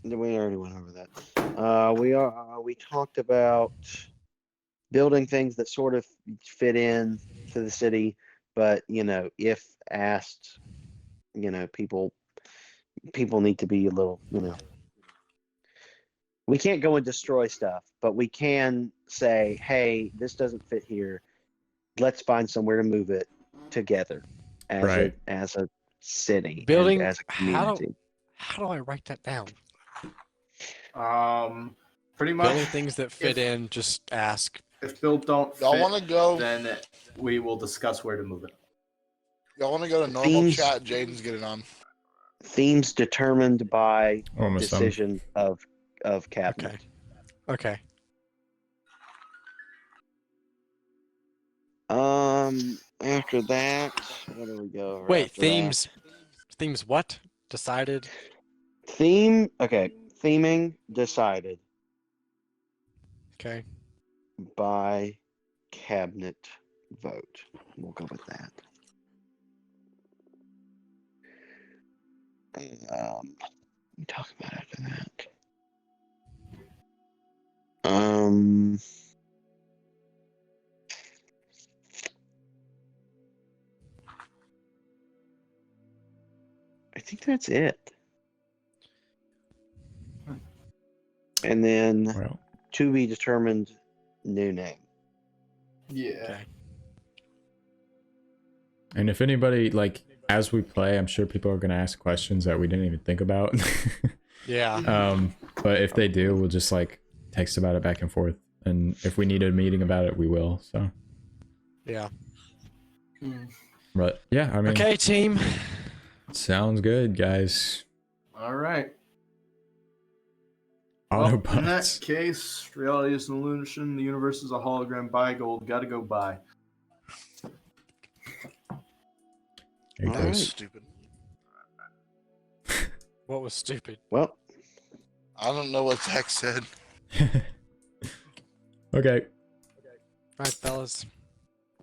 Speaker 4: We already went over that. We talked about building things that sort of fit in to the city, but if asked, people need to be a little, we can't go and destroy stuff, but we can say, hey, this doesn't fit here. Let's find somewhere to move it together as
Speaker 3: Right.
Speaker 4: a city,
Speaker 1: Building-
Speaker 4: and as a community.
Speaker 1: How do I write that down?
Speaker 5: Pretty
Speaker 1: Building
Speaker 5: much.
Speaker 1: things that fit in, just ask.
Speaker 5: If build don't fit,
Speaker 2: Y'all want to go?
Speaker 5: then we will discuss where to move it.
Speaker 2: Y'all want to go to normal
Speaker 4: Themes-
Speaker 2: chat? Jaden's getting on.
Speaker 4: Themes determined by
Speaker 3: Almost done.
Speaker 4: decision of cabinet.
Speaker 1: Okay.
Speaker 4: After that, what do we go over?
Speaker 1: Wait,
Speaker 4: after that?
Speaker 1: themes. Themes what? Decided?
Speaker 4: Theming decided
Speaker 1: Okay.
Speaker 4: by cabinet vote. We'll go with that. We talk about after that. I think that's it. And then
Speaker 3: Well,
Speaker 4: to be determined new name.
Speaker 5: Yeah.
Speaker 1: Okay.
Speaker 3: and if anybody as we play, I'm sure people are gonna ask questions that we didn't even think about.
Speaker 1: Yeah.
Speaker 3: But if they do, we'll just text about it back and forth. And if we need a meeting about it, we will. So
Speaker 1: Yeah.
Speaker 3: But yeah, I mean,
Speaker 1: Okay, team.
Speaker 3: sounds good, guys.
Speaker 5: All right. Well, in that
Speaker 3: Autobots.
Speaker 5: case, reality is an illusion. The universe is a hologram. Buy gold. Gotta go buy.
Speaker 3: There you
Speaker 4: All
Speaker 3: go.
Speaker 4: right.
Speaker 2: Stupid.
Speaker 1: What was stupid?
Speaker 4: Well,
Speaker 2: I don't know what Zach said.
Speaker 3: Okay.
Speaker 1: All right, fellas.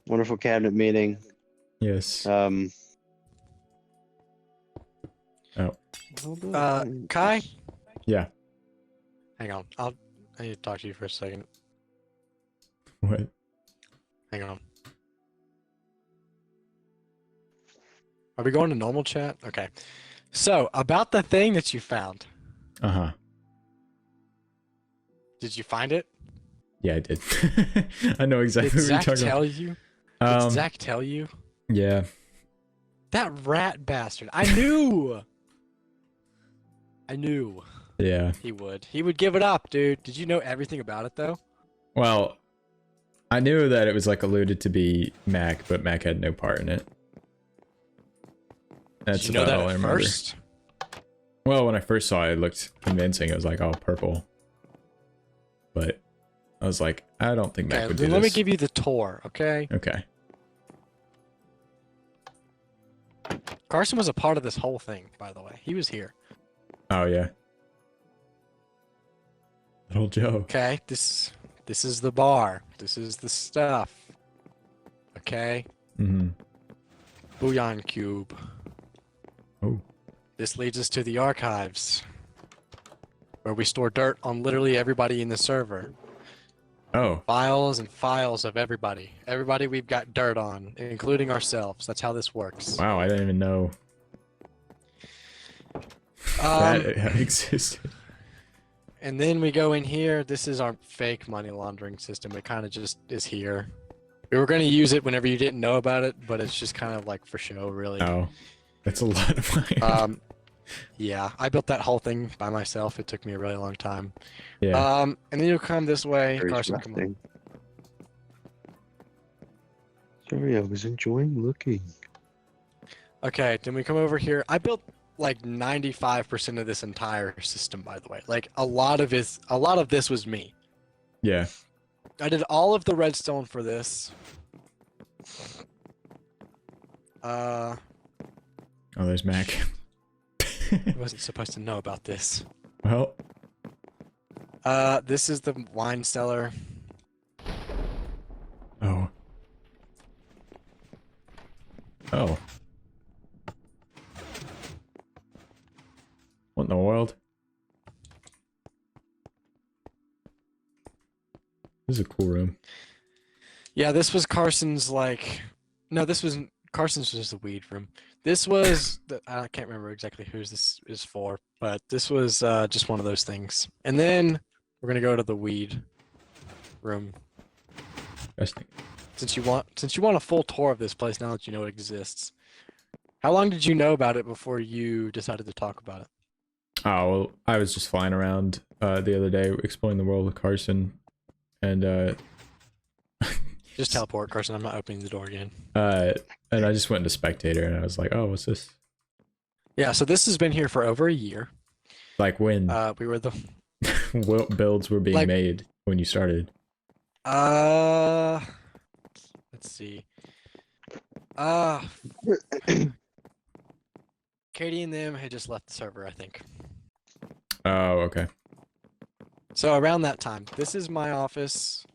Speaker 4: wonderful cabinet meeting.
Speaker 3: Yes.
Speaker 1: Kai.
Speaker 3: Yeah.
Speaker 1: Hang on. I need to talk to you for a second.
Speaker 3: What?
Speaker 1: Hang on. Are we going to normal chat? Okay. So, about the thing that you found.
Speaker 3: Uh-huh.
Speaker 1: Did you find it?
Speaker 3: Yeah, I did. I know exactly
Speaker 1: Did
Speaker 3: what you're
Speaker 1: Zach
Speaker 3: talking
Speaker 1: tell
Speaker 3: about.
Speaker 1: you? Did Zach tell you?
Speaker 3: Yeah.
Speaker 1: That rat bastard. I knew! I knew
Speaker 3: Yeah.
Speaker 1: he would. He would give it up, dude. Did you know everything about it, though?
Speaker 3: Well, I knew that it was like alluded to be Mac, but Mac had no part in it. That's
Speaker 1: Did you know
Speaker 3: about
Speaker 1: that
Speaker 3: all I
Speaker 1: at
Speaker 3: remember.
Speaker 1: first?
Speaker 3: Well, when I first saw it, it looked convincing. It was like, oh, purple. But I was like, I don't think Mac
Speaker 1: Okay,
Speaker 3: would do
Speaker 1: then
Speaker 3: this.
Speaker 1: let me give you the tour, okay?
Speaker 3: Okay.
Speaker 1: Carson was a part of this whole thing, by the way. He was here.
Speaker 3: Oh, yeah. Little Joe.
Speaker 1: Okay, this is the bar. This is the stuff. Okay?
Speaker 3: Mm-hmm.
Speaker 1: Bouillon cube.
Speaker 3: Oh.
Speaker 1: This leads us to the archives, where we store dirt on literally everybody in the server.
Speaker 3: Oh.
Speaker 1: Files and files of everybody. Everybody we've got dirt on, including ourselves. That's how this works.
Speaker 3: Wow, I didn't even know
Speaker 1: Um,
Speaker 3: that existed.
Speaker 1: and then we go in here. This is our fake money laundering system. It kind of just is here. We were going to use it whenever you didn't know about it, but it's just kind of like for show, really.
Speaker 3: Oh. That's a lot of money.
Speaker 1: Yeah, I built that whole thing by myself. It took me a really long time.
Speaker 3: Yeah.
Speaker 1: And then you'll come this way.
Speaker 4: Very
Speaker 1: Carson, come on.
Speaker 4: resting. Sorry, I was enjoying looking.
Speaker 1: Okay, then we come over here. I built like 95% of this entire system, by the way. Like a lot of this was me.
Speaker 3: Yeah.
Speaker 1: I did all of the redstone for this.
Speaker 3: Oh, there's Mac.
Speaker 1: I wasn't supposed to know about this.
Speaker 3: Well.
Speaker 1: This is the wine cellar.
Speaker 3: Oh. Oh. What in the world? This is a cool room.
Speaker 1: Yeah, this was Carson's like. No, this wasn't. Carson's was the weed room. This was. I can't remember exactly whose this is for, but this was just one of those things. And then we're gonna go to the weed room.
Speaker 3: Interesting.
Speaker 1: Since you want a full tour of this place now that you know it exists. How long did you know about it before you decided to talk about it?
Speaker 3: Oh, well, I was just flying around the other day exploring the world with Carson, and
Speaker 1: Just teleport, Carson. I'm not opening the door again.
Speaker 3: and I just went into spectator, and I was like, oh, what's this?
Speaker 1: Yeah, so this has been here for over a year.
Speaker 3: Like when
Speaker 1: We were the
Speaker 3: builds were being
Speaker 1: Like-
Speaker 3: made when you started.
Speaker 1: let's see. Katie and them had just left the server, I think.
Speaker 3: Oh, okay.
Speaker 1: So around that time, this is my office.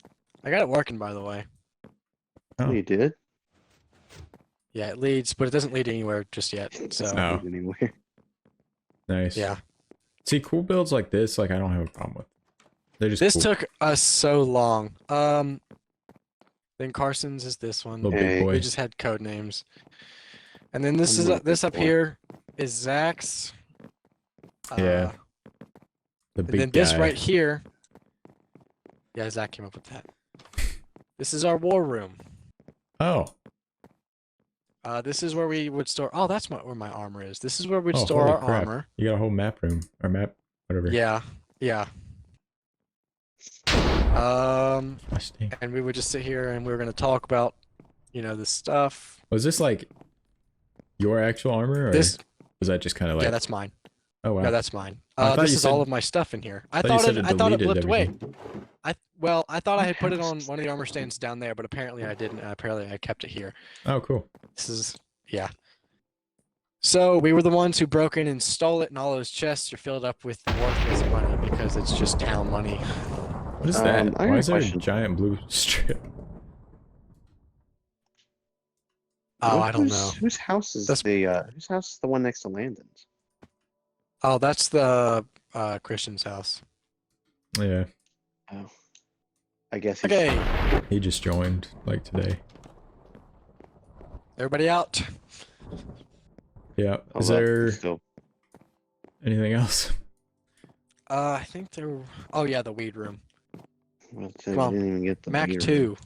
Speaker 1: I got it working, by the way.
Speaker 3: Oh.
Speaker 4: You did?
Speaker 1: Yeah, it leads, but it doesn't lead anywhere just yet. So
Speaker 3: Oh.
Speaker 4: Anywhere.
Speaker 3: Nice.
Speaker 1: yeah,
Speaker 3: See, cool builds like this, like I don't have a problem with. They're just
Speaker 1: this
Speaker 3: cool.
Speaker 1: took us so long. Then Carson's is this one.
Speaker 3: Little big
Speaker 4: Hey.
Speaker 3: boy.
Speaker 1: We just had code names. And then this
Speaker 4: I'm
Speaker 1: is
Speaker 4: looking
Speaker 1: this up
Speaker 4: for-
Speaker 1: here is Zach's.
Speaker 3: Yeah. The
Speaker 1: And
Speaker 3: big
Speaker 1: then this
Speaker 3: guy.
Speaker 1: right here. Yeah, Zach came up with that. This is our war room.
Speaker 3: Oh.
Speaker 1: This is where we would store. Oh, that's where my armor is. This is where we'd
Speaker 3: Oh,
Speaker 1: store
Speaker 3: holy
Speaker 1: our
Speaker 3: crap.
Speaker 1: armor.
Speaker 3: You got a whole map room or map, whatever.
Speaker 1: Yeah, yeah.
Speaker 3: I stink.
Speaker 1: And we would just sit here and we were gonna talk about the stuff.
Speaker 3: Was this like your actual armor, or
Speaker 1: This,
Speaker 3: was that just kind of like?
Speaker 1: yeah, that's mine.
Speaker 3: Oh wow.
Speaker 1: Yeah, that's mine.
Speaker 3: I thought
Speaker 1: This
Speaker 3: you
Speaker 1: is all
Speaker 3: said-
Speaker 1: of my stuff in here. I
Speaker 3: thought you
Speaker 1: thought
Speaker 3: said
Speaker 1: it.
Speaker 3: it
Speaker 1: I thought it
Speaker 3: deleted
Speaker 1: blipped away.
Speaker 3: everything.
Speaker 1: I thought I had put it on
Speaker 4: houses?
Speaker 1: one of the armor stands down there, but apparently I didn't. And apparently I kept it here.
Speaker 3: Oh cool.
Speaker 1: This is yeah. So we were the ones who broke in and stole it, and all those chests are filled up with worthless money because it's just town money.
Speaker 3: What is that?
Speaker 4: I got
Speaker 3: Why
Speaker 4: a
Speaker 3: is there a
Speaker 4: question.
Speaker 3: giant blue strip?
Speaker 1: Oh, I don't know.
Speaker 4: Whose house is
Speaker 1: That's-
Speaker 4: whose house is the one next to Landon's?
Speaker 1: Oh, that's the Christian's house.
Speaker 3: Yeah,
Speaker 4: Oh, I guess. He's,
Speaker 1: Okay,
Speaker 3: he just joined like today.
Speaker 1: everybody out.
Speaker 3: Yeah.
Speaker 4: Oh,
Speaker 3: Is
Speaker 4: well,
Speaker 3: there
Speaker 4: still?
Speaker 3: anything else?
Speaker 1: I think there. Oh yeah, the weed room.
Speaker 4: Well,
Speaker 1: Come on.
Speaker 4: didn't even get the
Speaker 1: Mac
Speaker 4: beer.
Speaker 1: 2.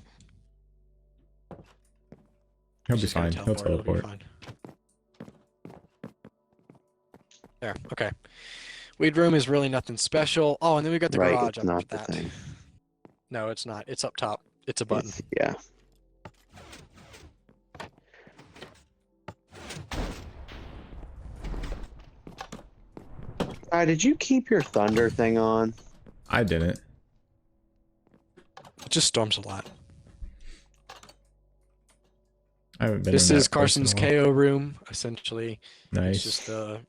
Speaker 3: He'll be
Speaker 1: Just gotta
Speaker 3: fine. He'll
Speaker 1: it'll be
Speaker 3: teleport.
Speaker 1: fine. There, okay. Weed room is really nothing special. Oh, and then we got the
Speaker 4: Right,
Speaker 1: garage
Speaker 4: it's
Speaker 1: up
Speaker 4: not the
Speaker 1: that.
Speaker 4: thing.
Speaker 1: No, it's not. It's up top. It's a button.
Speaker 4: Yeah. Did you keep your thunder thing on?
Speaker 3: I didn't.
Speaker 1: It just storms a lot.
Speaker 3: I haven't been.
Speaker 1: This
Speaker 3: in
Speaker 1: is
Speaker 3: that place in a
Speaker 1: Carson's
Speaker 3: while.
Speaker 1: KO room, essentially.
Speaker 3: Nice.
Speaker 1: It's just the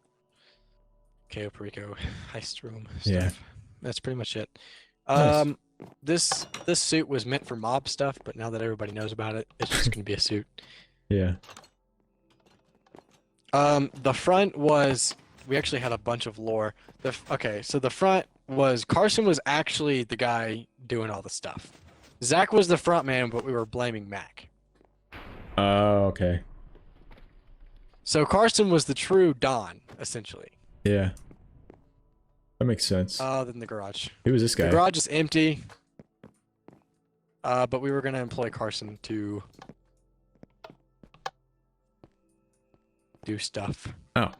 Speaker 1: KO Perico heist room stuff.
Speaker 3: Yeah.
Speaker 1: That's pretty much it.
Speaker 3: Nice.
Speaker 1: This suit was meant for mob stuff, but now that everybody knows about it, it's just gonna be a suit.
Speaker 3: Yeah.
Speaker 1: The front was we actually had a bunch of lore. Okay, so the front was Carson was actually the guy doing all the stuff. Zach was the front man, but we were blaming Mac.
Speaker 3: Oh, okay.
Speaker 1: So Carson was the true Don, essentially.
Speaker 3: Yeah. That makes sense.
Speaker 1: Then the garage.
Speaker 3: Who was this
Speaker 1: The
Speaker 3: guy?
Speaker 1: garage is empty. But we were gonna employ Carson to do stuff.
Speaker 3: Oh.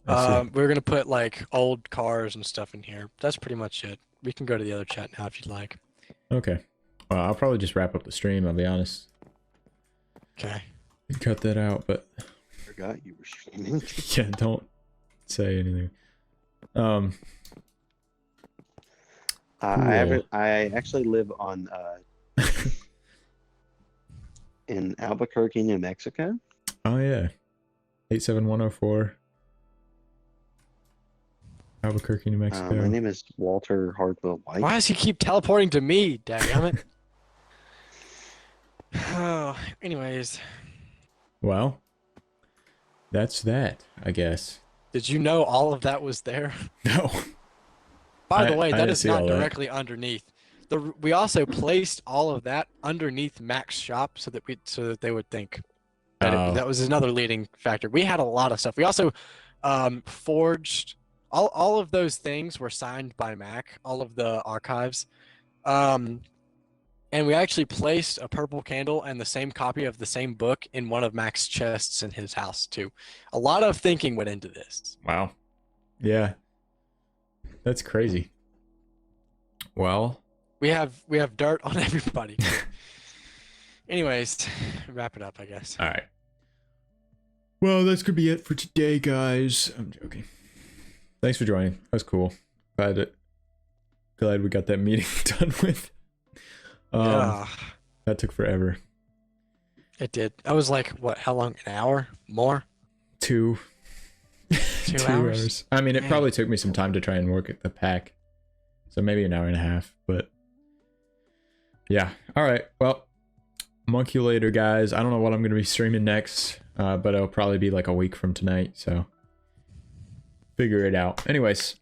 Speaker 3: I see.
Speaker 1: We were gonna put like old cars and stuff in here. That's pretty much it. We can go to the other chat now if you'd like.
Speaker 3: Okay. Well, I'll probably just wrap up the stream, I'll be honest.
Speaker 1: Okay.
Speaker 3: Cut that out, but
Speaker 4: Forgot you were streaming.
Speaker 3: yeah, don't say anything.
Speaker 4: I
Speaker 3: Cool.
Speaker 4: actually live on in Albuquerque, New Mexico.
Speaker 3: Oh yeah. 87104. Albuquerque, New Mexico.
Speaker 4: My name is Walter Hardwell White.
Speaker 1: Why does he keep teleporting to me? Dammit. Oh, anyways,
Speaker 3: Well, that's that, I guess.
Speaker 1: did you know all of that was there?
Speaker 3: No.
Speaker 1: By
Speaker 3: I-
Speaker 1: the way,
Speaker 3: I
Speaker 1: that
Speaker 3: didn't
Speaker 1: is
Speaker 3: see
Speaker 1: not
Speaker 3: all that.
Speaker 1: directly underneath. We also placed all of that underneath Mac's shop so that they would think that
Speaker 3: Oh.
Speaker 1: that was another leading factor. We had a lot of stuff. We also forged all of those things were signed by Mac, all of the archives. And we actually placed a purple candle and the same copy of the same book in one of Mac's chests in his house too. A lot of thinking went into this.
Speaker 3: Wow. Yeah. That's crazy. Well,
Speaker 1: We have dirt on everybody. Anyways, wrap it up, I guess.
Speaker 3: all right. Well, that's gonna be it for today, guys. I'm joking. Thanks for joining. That was cool. Glad we got that meeting done with.
Speaker 1: Yeah,
Speaker 3: That took forever.
Speaker 1: it did. I was like, what? How long? An hour? More?
Speaker 3: 2
Speaker 1: 2 hours?
Speaker 3: I mean, it
Speaker 1: Man.
Speaker 3: probably took me some time to try and work at the pack. So maybe an hour and a half, but yeah. All right. Well, monkey you later, guys. I don't know what I'm going to be streaming next, but it'll probably be like a week from tonight. So figure it out. Anyways,